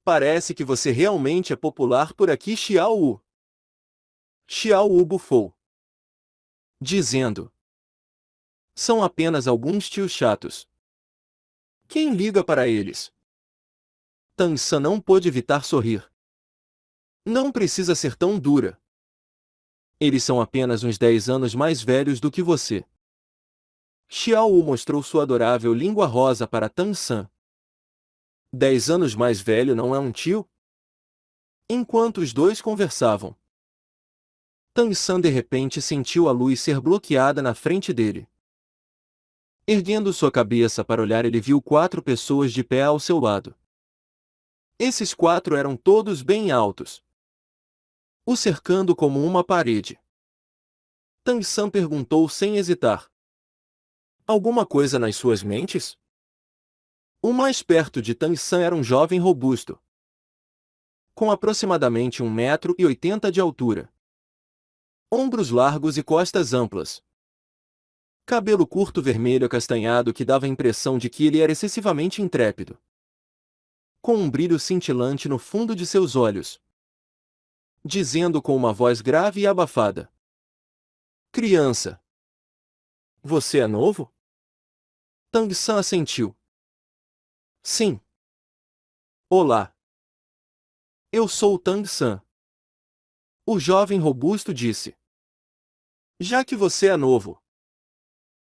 Parece que você realmente é popular por aqui, Xiao Wu. Xiao Wu bufou. Dizendo. São apenas alguns tios chatos. Quem liga para eles? Tang San não pôde evitar sorrir. Não precisa ser tão dura. Eles são apenas uns 10 anos mais velhos do que você. Xiao Wu mostrou sua adorável língua rosa para Tang San. 10 anos mais velho não é um tio? Enquanto os dois conversavam, Tang San de repente sentiu a luz ser bloqueada na frente dele. Erguendo sua cabeça para olhar, ele viu 4 pessoas de pé ao seu lado. Esses 4 eram todos bem altos, o cercando como uma parede. Tang San perguntou sem hesitar. Alguma coisa nas suas mentes? O mais perto de Tang San era um jovem robusto, com aproximadamente 1,80 m de altura. Ombros largos e costas amplas. Cabelo curto vermelho acastanhado que dava a impressão de que ele era excessivamente intrépido. Com um brilho cintilante no fundo de seus olhos. Dizendo com uma voz grave e abafada. Criança. Você é novo? Tang San assentiu. Sim. Olá. Eu sou o Tang San. O jovem robusto disse. Já que você é novo,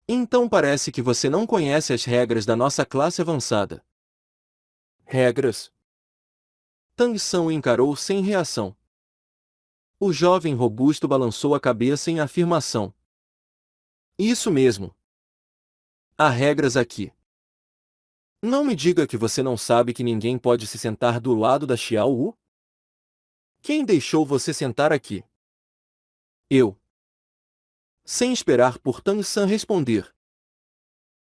então parece que você não conhece as regras da nossa classe avançada. Regras? Tang San o encarou sem reação. O jovem robusto balançou a cabeça em afirmação. Isso mesmo. Há regras aqui. Não me diga que você não sabe que ninguém pode se sentar do lado da Xiao Wu? Quem deixou você sentar aqui? Eu. Sem esperar por Tang San responder.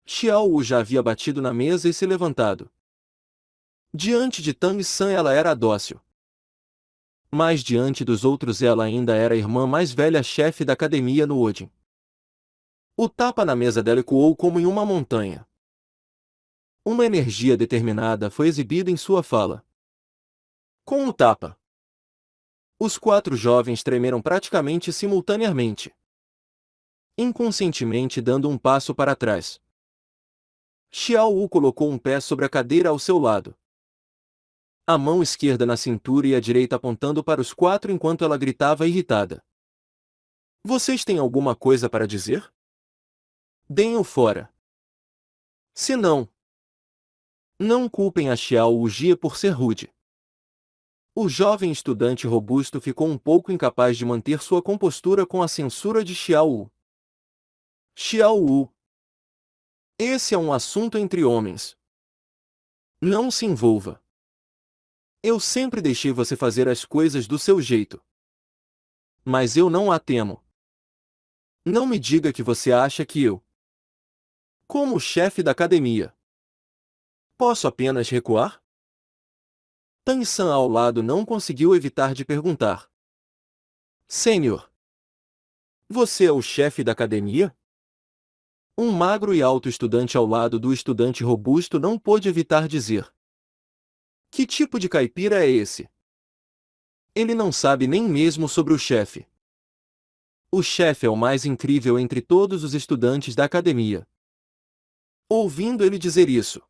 Xiao Wu já havia batido na mesa e se levantado. Diante de Tang San ela era dócil. Mas diante dos outros ela ainda era a irmã mais velha chefe da academia no Odin. O tapa na mesa dela ecoou como em uma montanha. Uma energia determinada foi exibida em sua fala. Com o tapa, os 4 jovens tremeram praticamente simultaneamente, inconscientemente dando um passo para trás. Xiao Wu colocou um pé sobre a cadeira ao seu lado. A mão esquerda na cintura e a direita apontando para os 4 enquanto ela gritava irritada. Vocês têm alguma coisa para dizer? Deem-o fora. Se não, não culpem a Xiao Wu Jie por ser rude. O jovem estudante robusto ficou um pouco incapaz de manter sua compostura com a censura de Xiao Wu. Xiao Wu. Esse é um assunto entre homens. Não se envolva. Eu sempre deixei você fazer as coisas do seu jeito. Mas eu não a temo. Não me diga que você acha que eu, como chefe da academia, posso apenas recuar? Tang San ao lado não conseguiu evitar de perguntar. Sênior, você é o chefe da academia? Um magro e alto estudante ao lado do estudante robusto não pôde evitar dizer. Que tipo de caipira é esse? Ele não sabe nem mesmo sobre o chefe. O chefe é o mais incrível entre todos os estudantes da academia. Ouvindo ele dizer isso,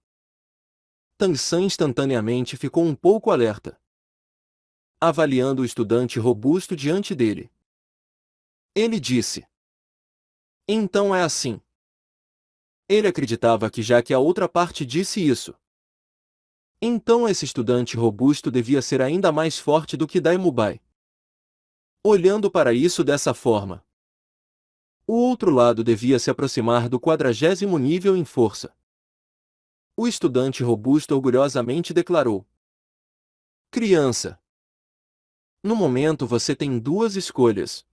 Tang San instantaneamente ficou um pouco alerta, avaliando o estudante robusto diante dele. Ele disse. Então é assim. Ele acreditava que já que a outra parte disse isso, então esse estudante robusto devia ser ainda mais forte do que Daimubai. Olhando para isso dessa forma, o outro lado devia se aproximar do 40º nível em força. O estudante robusto orgulhosamente declarou. Criança. No momento você tem duas escolhas.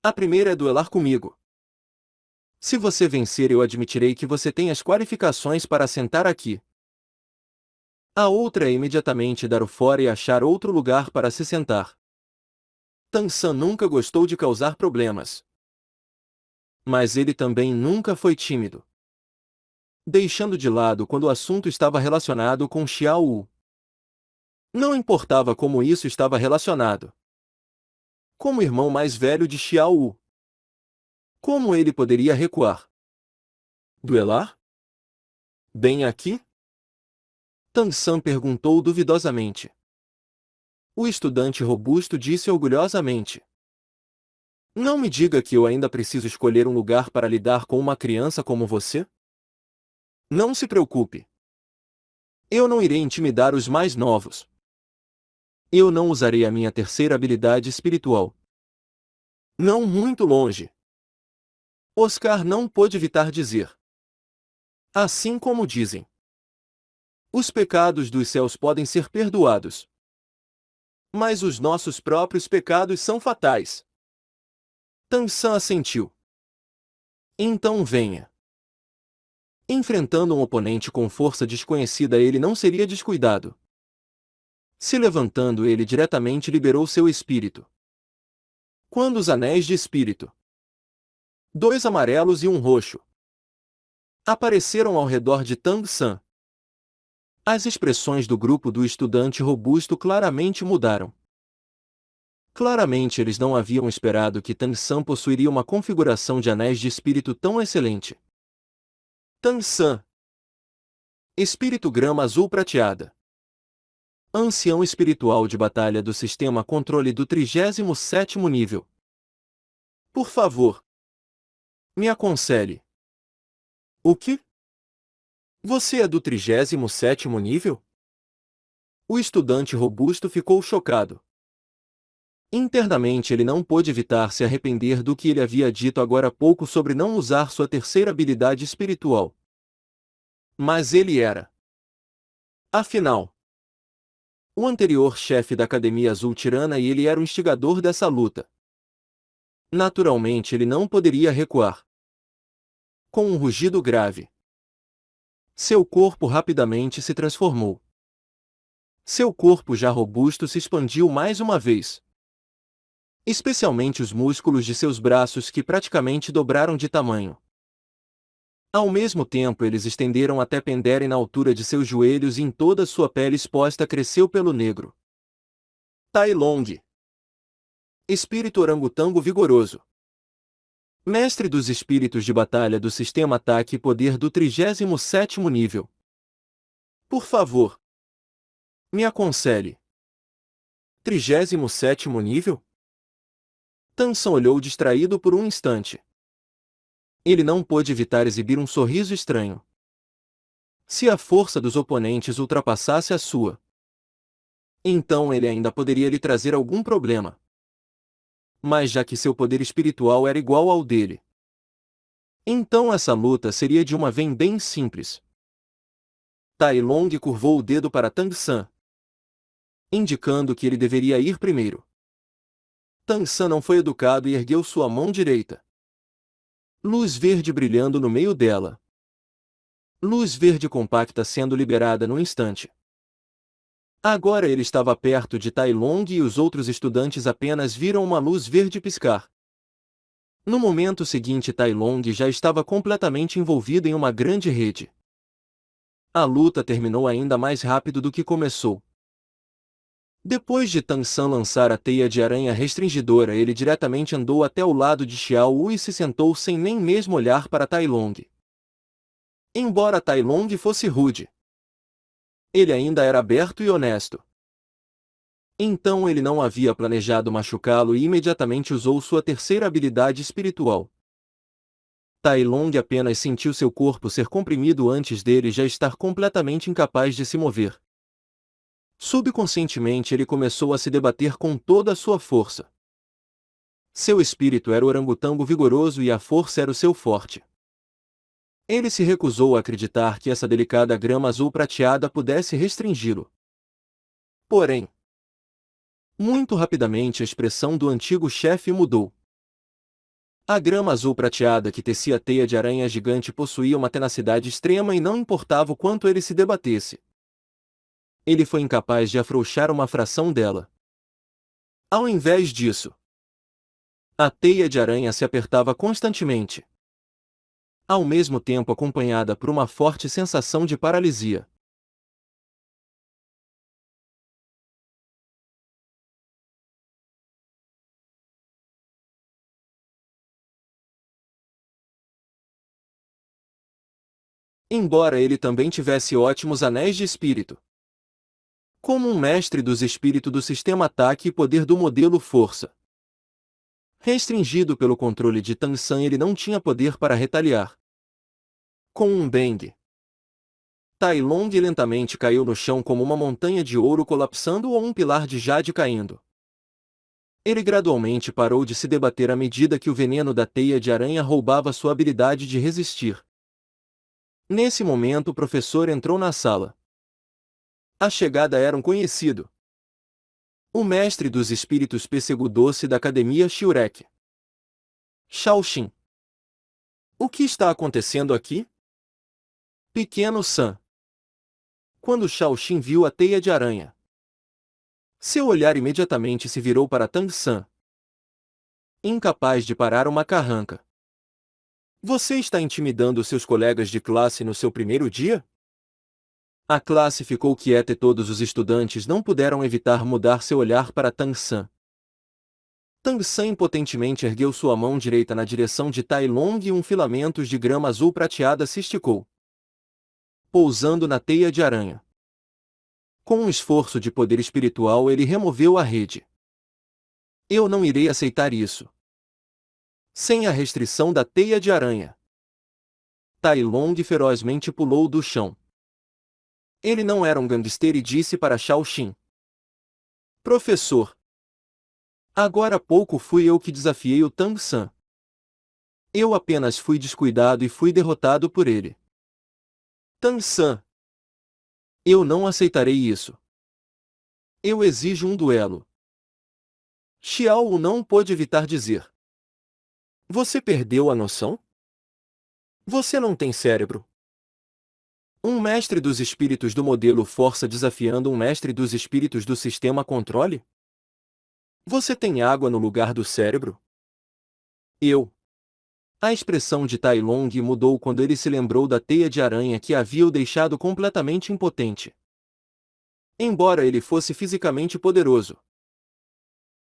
A primeira é duelar comigo. Se você vencer, eu admitirei que você tem as qualificações para sentar aqui. A outra é imediatamente dar o fora e achar outro lugar para se sentar. Tang San nunca gostou de causar problemas. Mas ele também nunca foi tímido. Deixando de lado quando o assunto estava relacionado com Xiao Wu. Não importava como isso estava relacionado. Como irmão mais velho de Xiao Wu, como ele poderia recuar? Duelar? Bem aqui? Tang San perguntou duvidosamente. O estudante robusto disse orgulhosamente. Não me diga que eu ainda preciso escolher um lugar para lidar com uma criança como você? Não se preocupe. Eu não irei intimidar os mais novos. Eu não usarei a minha terceira habilidade espiritual. Não muito longe. Oscar não pôde evitar dizer. Assim como dizem. Os pecados dos céus podem ser perdoados. Mas os nossos próprios pecados são fatais. Tang San assentiu. Então venha. Enfrentando um oponente com força desconhecida, ele não seria descuidado. Se levantando, ele diretamente liberou seu espírito. Quando os anéis de espírito, dois amarelos e um roxo, apareceram ao redor de Tang San, as expressões do grupo do estudante robusto claramente mudaram. Claramente eles não haviam esperado que Tang San possuiria uma configuração de anéis de espírito tão excelente. Tang San. Espírito grama azul prateada. Ancião espiritual de batalha do sistema controle do 37º nível. Por favor, me aconselhe. O que? Você é do 37º nível? O estudante robusto ficou chocado. Internamente ele não pôde evitar se arrepender do que ele havia dito agora há pouco sobre não usar sua terceira habilidade espiritual. Mas ele era. Afinal, o anterior chefe da Academia Azul Tirana e ele era o instigador dessa luta. Naturalmente ele não poderia recuar. Com um rugido grave, seu corpo rapidamente se transformou. Seu corpo já robusto se expandiu mais uma vez. Especialmente os músculos de seus braços que praticamente dobraram de tamanho. Ao mesmo tempo eles estenderam até penderem na altura de seus joelhos e em toda sua pele exposta cresceu pelo negro. Tai Long. Espírito orangotango vigoroso. Mestre dos espíritos de batalha do sistema ataque e poder do 37º nível. Por favor, me aconselhe. 37º nível? Tang San olhou distraído por um instante. Ele não pôde evitar exibir um sorriso estranho. Se a força dos oponentes ultrapassasse a sua, então ele ainda poderia lhe trazer algum problema. Mas já que seu poder espiritual era igual ao dele, então essa luta seria de uma vez bem simples. Tai Long curvou o dedo para Tang San, indicando que ele deveria ir primeiro. Tang San não foi educado e ergueu sua mão direita. Luz verde brilhando no meio dela. Luz verde compacta sendo liberada no instante. Agora ele estava perto de Tai Long e os outros estudantes apenas viram uma luz verde piscar. No momento seguinte, Tai Long já estava completamente envolvido em uma grande rede. A luta terminou ainda mais rápido do que começou. Depois de Tang San lançar a teia de aranha restringidora, ele diretamente andou até o lado de Xiao Wu e se sentou sem nem mesmo olhar para Tai Long. Embora Tai Long fosse rude, ele ainda era aberto e honesto. Então ele não havia planejado machucá-lo e imediatamente usou sua terceira habilidade espiritual. Tai Long apenas sentiu seu corpo ser comprimido antes dele já estar completamente incapaz de se mover. Subconscientemente ele começou a se debater com toda a sua força. Seu espírito era orangotango vigoroso e a força era o seu forte. Ele se recusou a acreditar que essa delicada grama azul prateada pudesse restringi-lo. Porém, muito rapidamente a expressão do antigo chefe mudou. A grama azul prateada que tecia a teia de aranha gigante possuía uma tenacidade extrema e não importava o quanto ele se debatesse. Ele foi incapaz de afrouxar uma fração dela. Ao invés disso, a teia de aranha se apertava constantemente, ao mesmo tempo acompanhada por uma forte sensação de paralisia. Embora ele também tivesse ótimos anéis de espírito, como um mestre dos espíritos do sistema ataque e poder do modelo força. Restringido pelo controle de Tang San, ele não tinha poder para retaliar. Com um bang, Tai Long lentamente caiu no chão como uma montanha de ouro colapsando ou um pilar de jade caindo. Ele gradualmente parou de se debater à medida que o veneno da teia de aranha roubava sua habilidade de resistir. Nesse momento o professor entrou na sala. A chegada era um conhecido. O mestre dos espíritos pêssego doce da academia Shiurek. Shao Xin. O que está acontecendo aqui? Pequeno San. Quando Shao Xin viu a teia de aranha, seu olhar imediatamente se virou para Tang San. Incapaz de parar uma carranca. Você está intimidando seus colegas de classe no seu primeiro dia? A classe ficou quieta e todos os estudantes não puderam evitar mudar seu olhar para Tang San. Tang San impotentemente ergueu sua mão direita na direção de Tai Long e um filamento de grama azul prateada se esticou, pousando na teia de aranha. Com um esforço de poder espiritual ele removeu a rede. Eu não irei aceitar isso. Sem a restrição da teia de aranha. Tai Long ferozmente pulou do chão. Ele não era um gangster e disse para Shao Xin: Professor, agora há pouco fui eu que desafiei o Tang San. Eu apenas fui descuidado e fui derrotado por ele. Tang San, eu não aceitarei isso. Eu exijo um duelo. Xiao Wu não pôde evitar dizer: Você perdeu a noção? Você não tem cérebro. Um mestre dos espíritos do modelo força desafiando um mestre dos espíritos do sistema controle? Você tem água no lugar do cérebro? Eu. A expressão de Tai Long mudou quando ele se lembrou da teia de aranha que havia o deixado completamente impotente. Embora ele fosse fisicamente poderoso,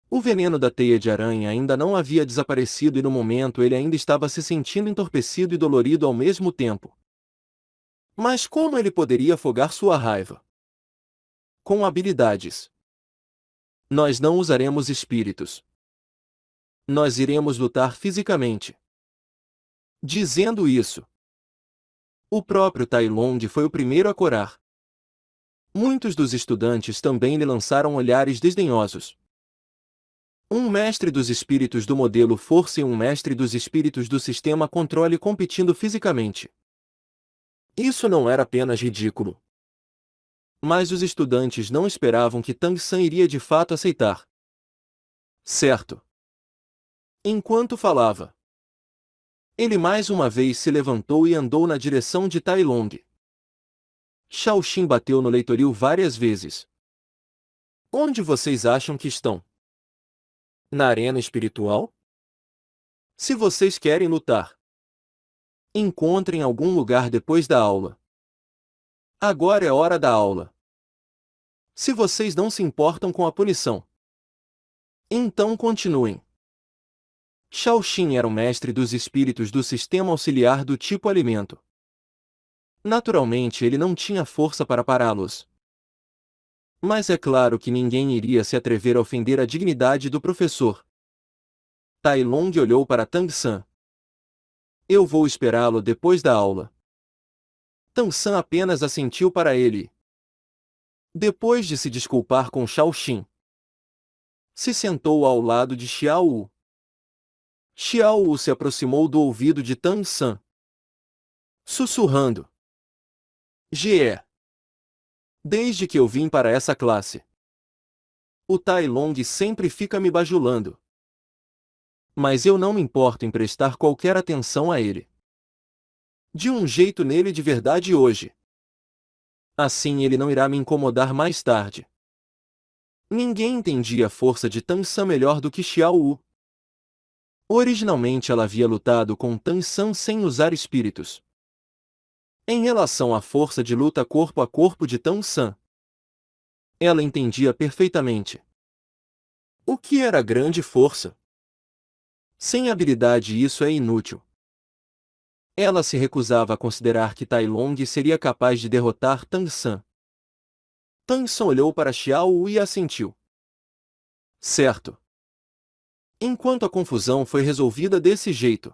o veneno da teia de aranha ainda não havia desaparecido e no momento ele ainda estava se sentindo entorpecido e dolorido ao mesmo tempo. Mas como ele poderia afogar sua raiva? Com habilidades. Nós não usaremos espíritos. Nós iremos lutar fisicamente. Dizendo isso, o próprio Tai Long foi o primeiro a corar. Muitos dos estudantes também lhe lançaram olhares desdenhosos. Um mestre dos espíritos do modelo força e um mestre dos espíritos do sistema controle competindo fisicamente. Isso não era apenas ridículo. Mas os estudantes não esperavam que Tang San iria de fato aceitar. Certo. Enquanto falava, ele mais uma vez se levantou e andou na direção de Tai Long. Shao Xin bateu no leitoril várias vezes. Onde vocês acham que estão? Na arena espiritual? Se vocês querem lutar, encontrem algum lugar depois da aula. Agora é hora da aula. Se vocês não se importam com a punição, então continuem. Shaoxin era o mestre dos espíritos do sistema auxiliar do tipo alimento. Naturalmente ele não tinha força para pará-los. Mas é claro que ninguém iria se atrever a ofender a dignidade do professor. Tai Long olhou para Tang San. Eu vou esperá-lo depois da aula. Tang San apenas assentiu para ele. Depois de se desculpar com Shaoxin, se sentou ao lado de Xiao Wu. Xiao Wu se aproximou do ouvido de Tang San, sussurrando. GE. Desde que eu vim para essa classe, o Tai Long sempre fica me bajulando. Mas eu não me importo em prestar qualquer atenção a ele. De um jeito nele de verdade hoje. Assim ele não irá me incomodar mais tarde. Ninguém entendia a força de Tang San melhor do que Xiao Wu. Originalmente ela havia lutado com Tang San sem usar espíritos. Em relação à força de luta corpo a corpo de Tang San, ela entendia perfeitamente. O que era grande força? Sem habilidade isso é inútil. Ela se recusava a considerar que Tai Long seria capaz de derrotar Tang San. Tang San olhou para Xiao Wu e assentiu. Certo. Enquanto a confusão foi resolvida desse jeito,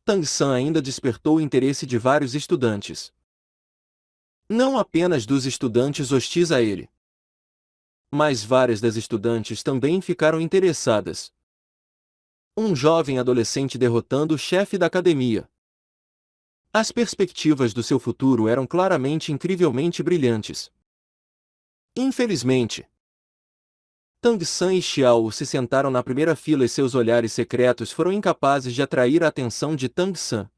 Tang San ainda despertou o interesse de vários estudantes. Não apenas dos estudantes hostis a ele, mas várias das estudantes também ficaram interessadas. Um jovem adolescente derrotando o chefe da academia. As perspectivas do seu futuro eram claramente incrivelmente brilhantes. Infelizmente, Tang San e Xiao se sentaram na primeira fila e seus olhares secretos foram incapazes de atrair a atenção de Tang San.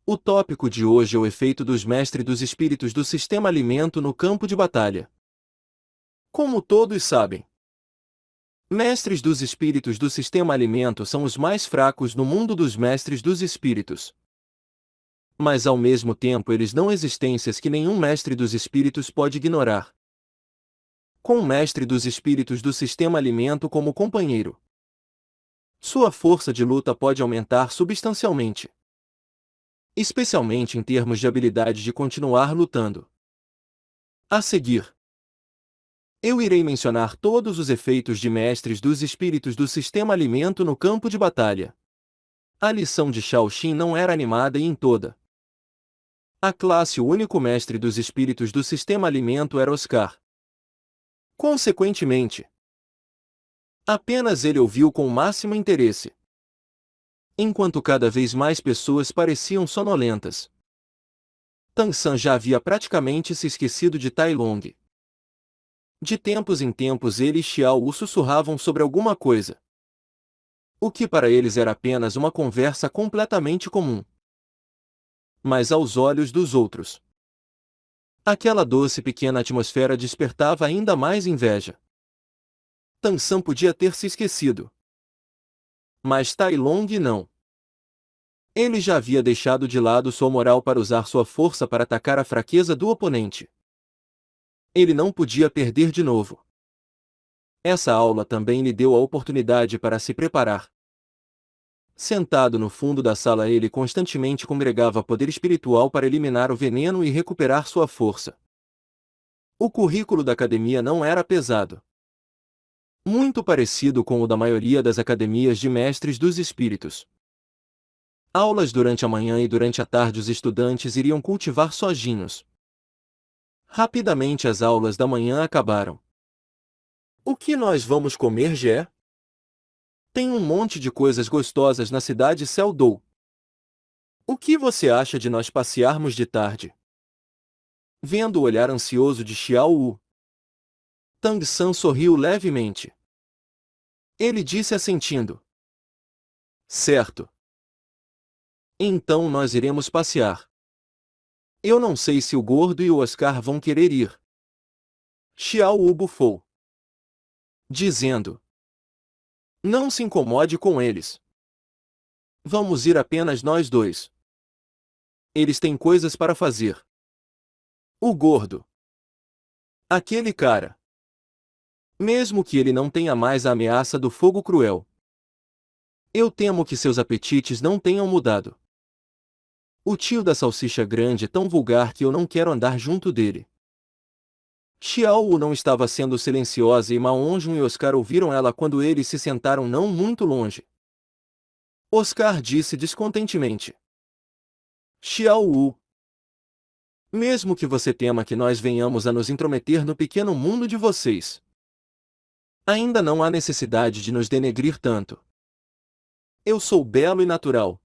O tópico de hoje é o efeito dos mestres dos espíritos do sistema alimento no campo de batalha. Como todos sabem, mestres dos espíritos do sistema alimento são os mais fracos no mundo dos mestres dos espíritos. Mas ao mesmo tempo eles dão existências que nenhum mestre dos espíritos pode ignorar. Com o mestre dos espíritos do sistema alimento como companheiro, sua força de luta pode aumentar substancialmente. Especialmente em termos de habilidade de continuar lutando. A seguir, eu irei mencionar todos os efeitos de mestres dos espíritos do sistema alimento no campo de batalha. A lição de Shaoxin não era animada e em toda a classe o único mestre dos espíritos do sistema alimento era Oscar. Consequentemente, apenas ele ouviu com o máximo interesse. Enquanto cada vez mais pessoas pareciam sonolentas. Tang San já havia praticamente se esquecido de Tai Long. De tempos em tempos ele e Xiao Wu sussurravam sobre alguma coisa. O que para eles era apenas uma conversa completamente comum. Mas aos olhos dos outros, aquela doce pequena atmosfera despertava ainda mais inveja. Tang San podia ter se esquecido. Mas Tai Long não. Ele já havia deixado de lado sua moral para usar sua força para atacar a fraqueza do oponente. Ele não podia perder de novo. Essa aula também lhe deu a oportunidade para se preparar. Sentado no fundo da sala ele constantemente congregava poder espiritual para eliminar o veneno e recuperar sua força. O currículo da academia não era pesado. Muito parecido com o da maioria das academias de mestres dos espíritos. Aulas durante a manhã e durante a tarde os estudantes iriam cultivar sozinhos. Rapidamente as aulas da manhã acabaram. O que nós vamos comer, Gé? Tem um monte de coisas gostosas na cidade Seldou. O que você acha de nós passearmos de tarde? Vendo o olhar ansioso de Xiao Wu, Tang San sorriu levemente. Ele disse assentindo. Certo. Então nós iremos passear. Eu não sei se o Gordo e o Oscar vão querer ir. Xiao Wu bufou, dizendo: não se incomode com eles. Vamos ir apenas nós dois. Eles têm coisas para fazer. O gordo. Aquele cara. Mesmo que ele não tenha mais a ameaça do fogo cruel. Eu temo que seus apetites não tenham mudado. O tio da salsicha grande é tão vulgar que eu não quero andar junto dele. Xiao Wu não estava sendo silenciosa e Ma Onjun e Oscar ouviram ela quando eles se sentaram não muito longe. Oscar disse descontentemente: Xiao Wu, mesmo que você tema que nós venhamos a nos intrometer no pequeno mundo de vocês, ainda não há necessidade de nos denegrir tanto. Eu sou belo e natural,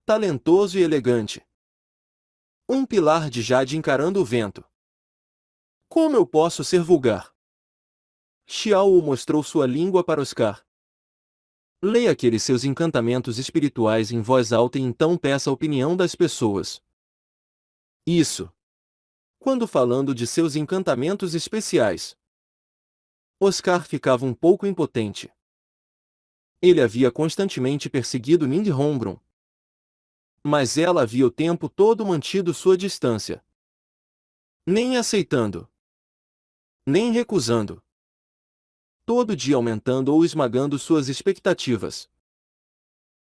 talentoso e elegante. Um pilar de jade encarando o vento. Como eu posso ser vulgar? Xiao Wu mostrou sua língua para Oscar. Leia aqueles seus encantamentos espirituais em voz alta e então peça a opinião das pessoas. Isso. Quando falando de seus encantamentos especiais, Oscar ficava um pouco impotente. Ele havia constantemente perseguido Nindy Hongron. Mas ela havia o tempo todo mantido sua distância. Nem aceitando. Nem recusando. Todo dia aumentando ou esmagando suas expectativas.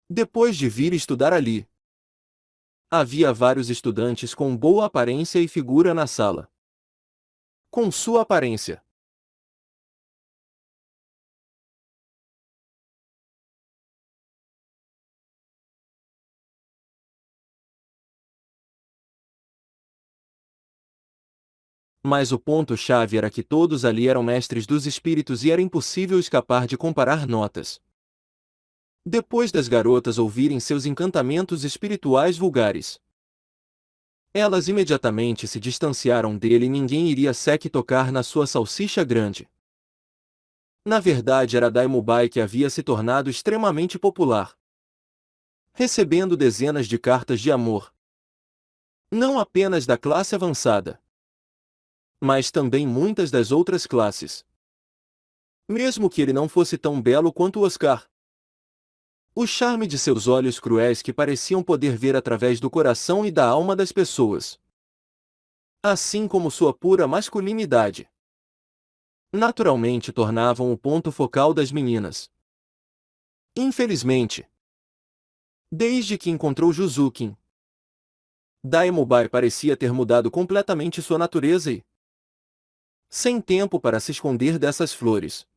Depois de vir estudar ali, havia vários estudantes com boa aparência e figura na sala. Com sua aparência. Mas o ponto-chave era que todos ali eram mestres dos espíritos e era impossível escapar de comparar notas. Depois das garotas ouvirem seus encantamentos espirituais vulgares, elas imediatamente se distanciaram dele e ninguém iria sequer tocar na sua salsicha grande. Na verdade era Daimubai que havia se tornado extremamente popular, recebendo dezenas de cartas de amor, não apenas da classe avançada, mas também muitas das outras classes. Mesmo que ele não fosse tão belo quanto Oscar. O charme de seus olhos cruéis que pareciam poder ver através do coração e da alma das pessoas. Assim como sua pura masculinidade. Naturalmente tornavam o ponto focal das meninas. Infelizmente, desde que encontrou Juzukin, Daimubai parecia ter mudado completamente sua natureza e, sem tempo para se esconder dessas flores,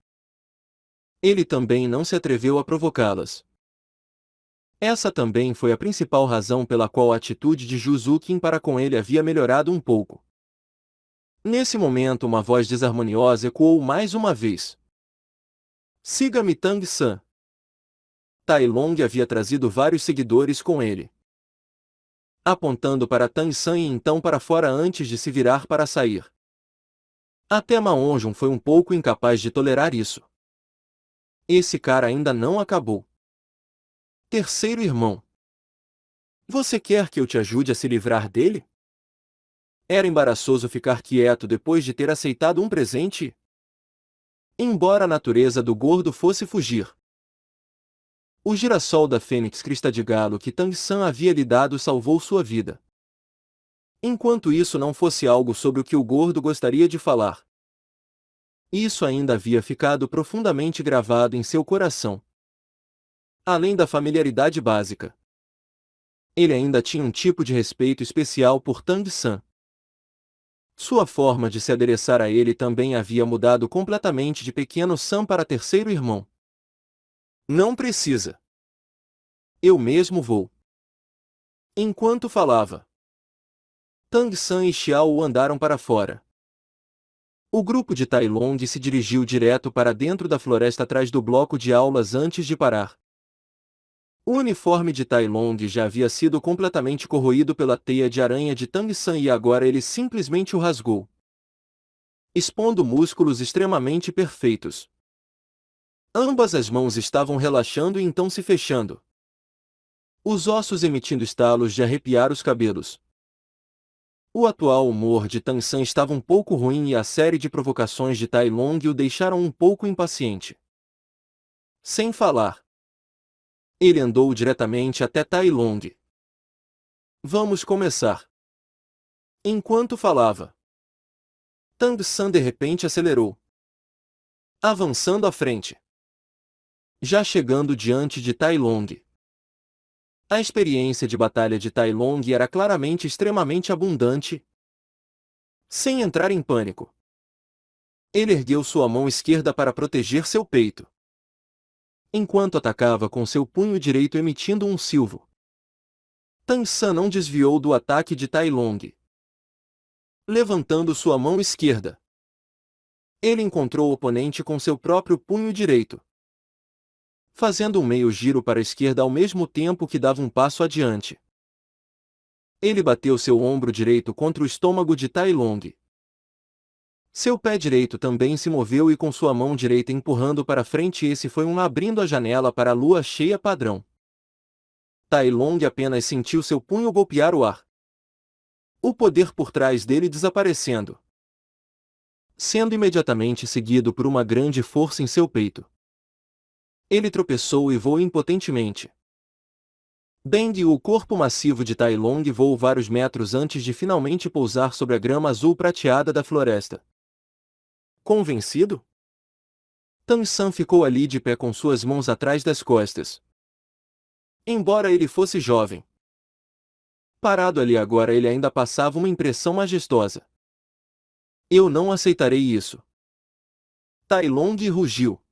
ele também não se atreveu a provocá-las. Essa também foi a principal razão pela qual a atitude de Juzukin para com ele havia melhorado um pouco. Nesse momento uma voz desarmoniosa ecoou mais uma vez. Siga-me, Tang-san. Tai Long havia trazido vários seguidores com ele. Apontando para Tang-san e então para fora antes de se virar para sair. Até Ma Onjun foi um pouco incapaz de tolerar isso. Esse cara ainda não acabou. Terceiro irmão. Você quer que eu te ajude a se livrar dele? Era embaraçoso ficar quieto depois de ter aceitado um presente. Embora a natureza do gordo fosse fugir. O girassol da Fênix Crista de Galo que Tang-san havia lhe dado salvou sua vida. Enquanto isso não fosse algo sobre o que o gordo gostaria de falar. Isso ainda havia ficado profundamente gravado em seu coração. Além da familiaridade básica. Ele ainda tinha um tipo de respeito especial por Tang-san. Sua forma de se adereçar a ele também havia mudado completamente de pequeno Sam para terceiro irmão. Não precisa. Eu mesmo vou. Enquanto falava, Tang-san e Xiao andaram para fora. O grupo de Tai Long se dirigiu direto para dentro da floresta atrás do bloco de aulas antes de parar. O uniforme de Tai Long já havia sido completamente corroído pela teia de aranha de Tang-san e agora ele simplesmente o rasgou, expondo músculos extremamente perfeitos. Ambas as mãos estavam relaxando e então se fechando. Os ossos emitindo estalos de arrepiar os cabelos. O atual humor de Tang San estava um pouco ruim e a série de provocações de Tai Long o deixaram um pouco impaciente. Sem falar, ele andou diretamente até Tai Long. Vamos começar. Enquanto falava, Tang San de repente acelerou, avançando à frente, já chegando diante de Tai Long. A experiência de batalha de Tai Long era claramente extremamente abundante. Sem entrar em pânico, ele ergueu sua mão esquerda para proteger seu peito, enquanto atacava com seu punho direito emitindo um silvo. Tang San não desviou do ataque de Tai Long. Levantando sua mão esquerda, ele encontrou o oponente com seu próprio punho direito, fazendo um meio giro para a esquerda ao mesmo tempo que dava um passo adiante. Ele bateu seu ombro direito contra o estômago de Tai Long. Seu pé direito também se moveu e com sua mão direita empurrando para frente esse foi um abrindo a janela para a lua cheia padrão. Tai Long apenas sentiu seu punho golpear o ar. O poder por trás dele desaparecendo, sendo imediatamente seguido por uma grande força em seu peito. Ele tropeçou e voou impotentemente. Bang! O corpo massivo de Tai Long voou vários metros antes de finalmente pousar sobre a grama azul prateada da floresta. Convencido? Tang San ficou ali de pé com suas mãos atrás das costas. Embora ele fosse jovem, parado ali agora ele ainda passava uma impressão majestosa. Eu não aceitarei isso. Tai Long rugiu,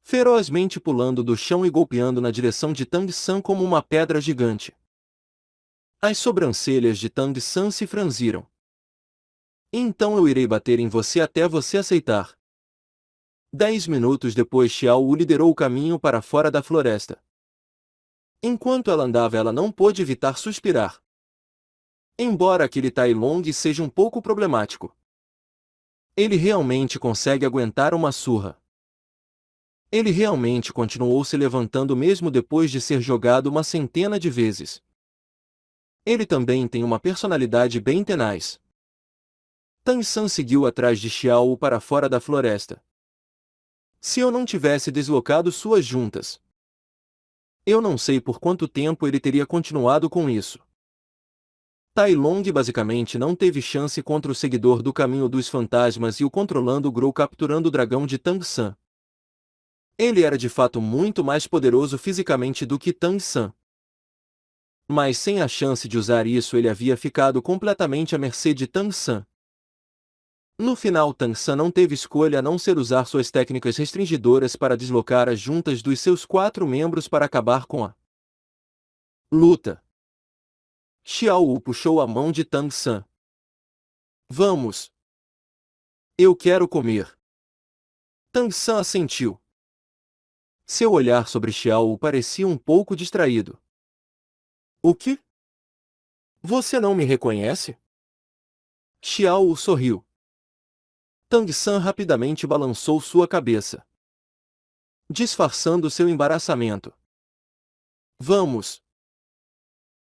ferozmente pulando do chão e golpeando na direção de Tang San como uma pedra gigante. As sobrancelhas de Tang San se franziram. Então eu irei bater em você até você aceitar. 10 minutos depois Xiao Wu liderou o caminho para fora da floresta. Enquanto ela andava ela não pôde evitar suspirar. Embora aquele Tai Long seja um pouco problemático, ele realmente consegue aguentar uma surra. Ele realmente continuou se levantando mesmo depois de ser jogado uma centena de vezes. Ele também tem uma personalidade bem tenaz. Tang San seguiu atrás de Xiao Wu para fora da floresta. Se eu não tivesse deslocado suas juntas, eu não sei por quanto tempo ele teria continuado com isso. Tai Long basicamente não teve chance contra o seguidor do caminho dos fantasmas e o controlando Grou capturando o dragão de Tang San. Ele era de fato muito mais poderoso fisicamente do que Tang San. Mas sem a chance de usar isso ele havia ficado completamente à mercê de Tang San. No final Tang San não teve escolha a não ser usar suas técnicas restringidoras para deslocar as juntas dos seus 4 membros para acabar com a luta. Xiao Wu puxou a mão de Tang San. Vamos. Eu quero comer. Tang San assentiu. Seu olhar sobre Xiao Wu parecia um pouco distraído. O que? Você não me reconhece? Xiao Wu sorriu. Tang San rapidamente balançou sua cabeça, disfarçando seu embaraçamento. Vamos.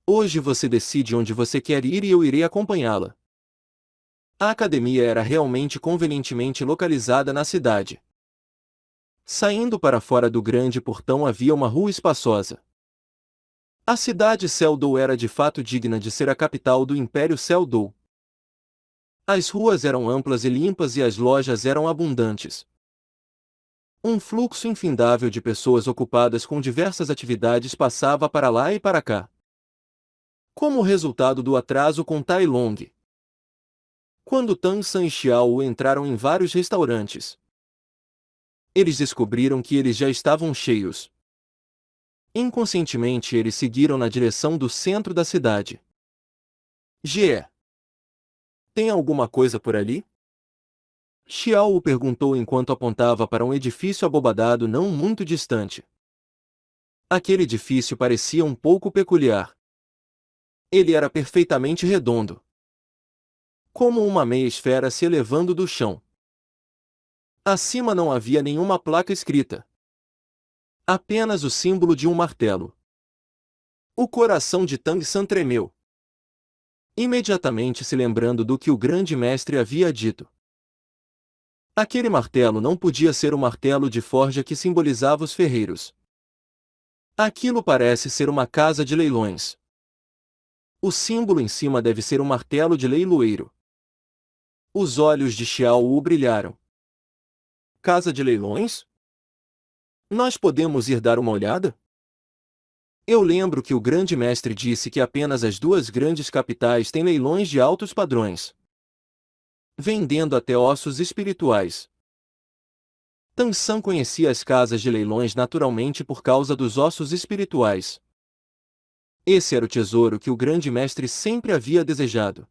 Hoje você decide onde você quer ir e eu irei acompanhá-la. A academia era realmente convenientemente localizada na cidade. Saindo para fora do grande portão havia uma rua espaçosa. A cidade Celdou era de fato digna de ser a capital do Império Celdou. As ruas eram amplas e limpas e as lojas eram abundantes. Um fluxo infindável de pessoas ocupadas com diversas atividades passava para lá e para cá. Como resultado do atraso com Tai Long, quando Tang San e Xiao Wu entraram em vários restaurantes, eles descobriram que eles já estavam cheios. Inconscientemente eles seguiram na direção do centro da cidade. Ge. Tem alguma coisa por ali? Xiao Wu perguntou enquanto apontava para um edifício abobadado não muito distante. Aquele edifício parecia um pouco peculiar. Ele era perfeitamente redondo, como uma meia esfera se elevando do chão. Acima não havia nenhuma placa escrita. Apenas o símbolo de um martelo. O coração de Tang San tremeu. imediatamente se lembrando do que o grande mestre havia dito. Aquele martelo não podia ser o martelo de forja que simbolizava os ferreiros. Aquilo parece ser uma casa de leilões. O símbolo em cima deve ser um martelo de leiloeiro. Os olhos de Xiao Wu brilharam. Casa de leilões? Nós podemos ir dar uma olhada? Eu lembro que o grande mestre disse que apenas as duas grandes capitais têm leilões de altos padrões, vendendo até ossos espirituais. Tansan conhecia as casas de leilões naturalmente por causa dos ossos espirituais. Esse era o tesouro que o grande mestre sempre havia desejado.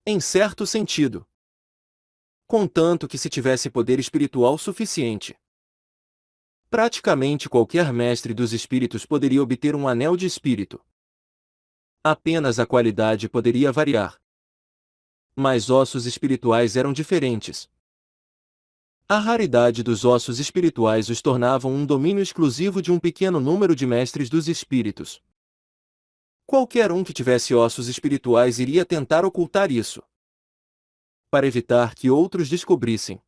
Em certo sentido. Contanto que se tivesse poder espiritual suficiente. Praticamente qualquer mestre dos espíritos poderia obter um anel de espírito. Apenas a qualidade poderia variar. Mas ossos espirituais eram diferentes. A raridade dos ossos espirituais os tornavam um domínio exclusivo de um pequeno número de mestres dos espíritos. Qualquer um que tivesse ossos espirituais iria tentar ocultar isso, para evitar que outros descobrissem.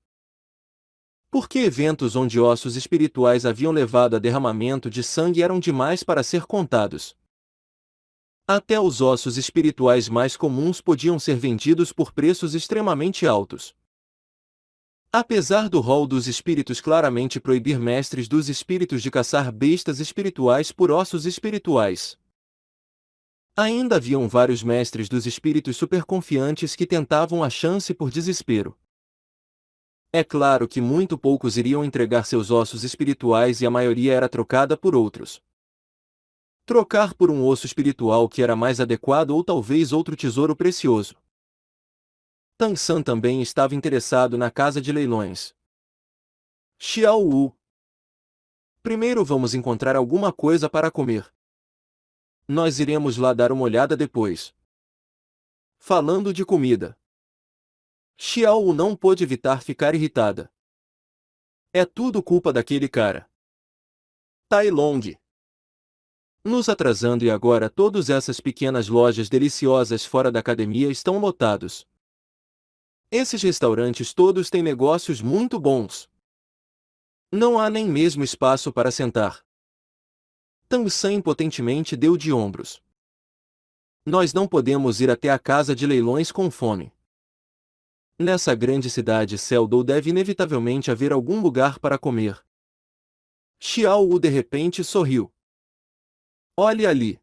Porque eventos onde ossos espirituais haviam levado a derramamento de sangue eram demais para ser contados. Até os ossos espirituais mais comuns podiam ser vendidos por preços extremamente altos. Apesar do rol dos espíritos claramente proibir mestres dos espíritos de caçar bestas espirituais por ossos espirituais, ainda haviam vários mestres dos espíritos superconfiantes que tentavam a chance por desespero. É claro que muito poucos iriam entregar seus ossos espirituais e a maioria era trocada por outros. Trocar por um osso espiritual que era mais adequado ou talvez outro tesouro precioso. Tansan também estava interessado na casa de leilões. Xiao Wu. Primeiro vamos encontrar alguma coisa para comer. Nós iremos lá dar uma olhada depois. Falando de comida. Xiao Wu não pôde evitar ficar irritada. É tudo culpa daquele cara. Tai Long. Nos atrasando e agora todas essas pequenas lojas deliciosas fora da academia estão lotados. Esses restaurantes todos têm negócios muito bons. Não há nem mesmo espaço para sentar. Tansan impotentemente deu de ombros. Nós não podemos ir até a casa de leilões com fome. Nessa grande cidade Seldou deve inevitavelmente haver algum lugar para comer. Xiao Wu de repente sorriu. Olhe ali.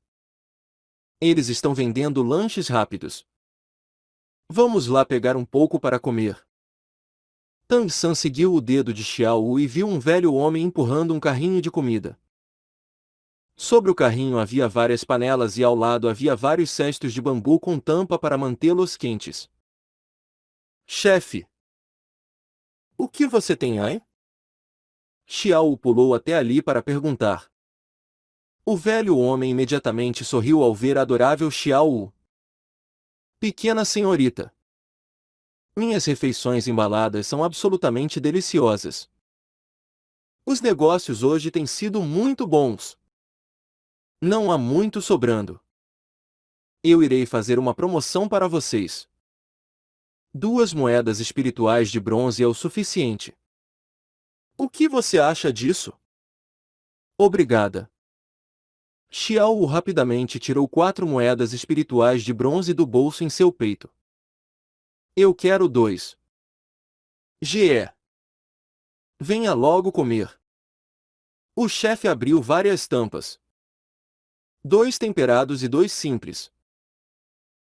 Eles estão vendendo lanches rápidos. Vamos lá pegar um pouco para comer. Tansan seguiu o dedo de Xiao Wu e viu um velho homem empurrando um carrinho de comida. Sobre o carrinho havia várias panelas e ao lado havia vários cestos de bambu com tampa para mantê-los quentes. Chefe! O que você tem aí? Xiao Wu pulou até ali para perguntar. O velho homem imediatamente sorriu ao ver a adorável Xiao Wu. Pequena senhorita. Minhas refeições embaladas são absolutamente deliciosas. Os negócios hoje têm sido muito bons. Não há muito sobrando. Eu irei fazer uma promoção para vocês. 2 moedas espirituais de bronze é o suficiente. O que você acha disso? Obrigada. Xiao Wu rapidamente tirou 4 moedas espirituais de bronze do bolso em seu peito. Eu quero 2. GE. Venha logo comer. O chefe abriu várias tampas. 2 temperados e 2 simples.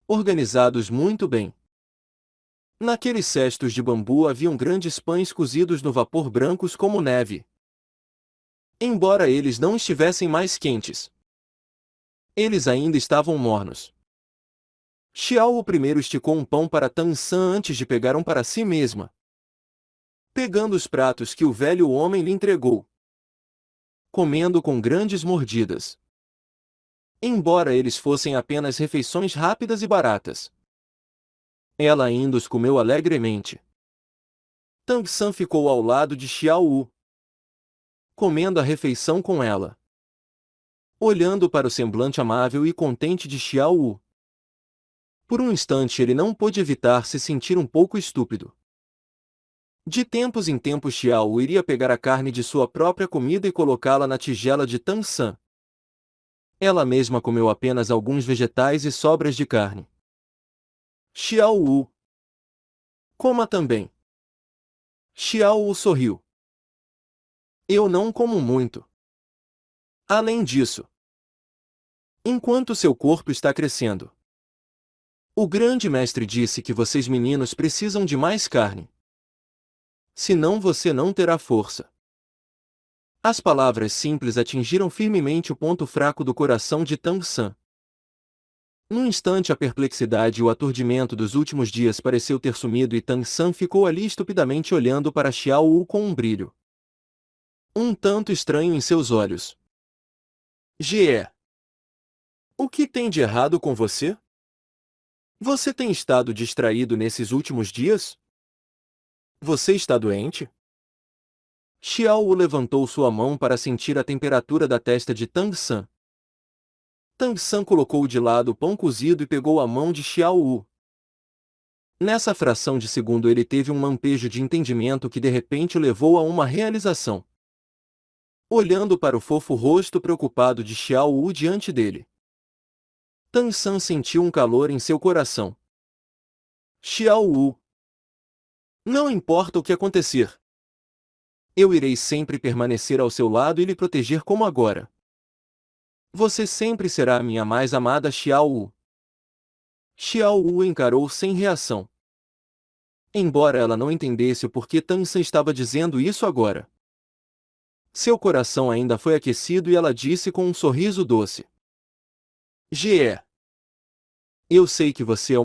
Organizados muito bem. Naqueles cestos de bambu haviam grandes pães cozidos no vapor brancos como neve. Embora eles não estivessem mais quentes, eles ainda estavam mornos. Xiao primeiro esticou um pão para Tansan antes de pegar um para si mesma, pegando os pratos que o velho homem lhe entregou, comendo com grandes mordidas. Embora eles fossem apenas refeições rápidas e baratas, ela ainda os comeu alegremente. Tansan ficou ao lado de Xiao Wu, comendo a refeição com ela, olhando para o semblante amável e contente de Xiao Wu. Por um instante ele não pôde evitar se sentir um pouco estúpido. De tempos em tempos Xiao Wu iria pegar a carne de sua própria comida e colocá-la na tigela de Tang San. Ela mesma comeu apenas alguns vegetais e sobras de carne. Xiao Wu. Coma também. Xiao Wu sorriu. Eu não como muito. Além disso, enquanto seu corpo está crescendo, o grande mestre disse que vocês meninos precisam de mais carne. Senão você não terá força. As palavras simples atingiram firmemente o ponto fraco do coração de Tang San. Num instante a perplexidade e o aturdimento dos últimos dias pareceu ter sumido e Tang San ficou ali estupidamente olhando para Xiao Wu com um brilho um tanto estranho em seus olhos. GE. O que tem de errado com você? Você tem estado distraído nesses últimos dias? Você está doente? Xiao Wu levantou sua mão para sentir a temperatura da testa de Tang San. Tang San colocou de lado o pão cozido e pegou a mão de Xiao Wu. Nessa fração de segundo ele teve um lampejo de entendimento que de repente o levou a uma realização. Olhando para o fofo rosto preocupado de Xiao Wu diante dele, Tang San sentiu um calor em seu coração. Xiao Wu. Não importa o que acontecer. Eu irei sempre permanecer ao seu lado e lhe proteger como agora. Você sempre será a minha mais amada Xiao Wu. Xiao Wu encarou sem reação. Embora ela não entendesse o porquê Tang San estava dizendo isso agora, seu coração ainda foi aquecido e ela disse com um sorriso doce. GE. Eu sei que você é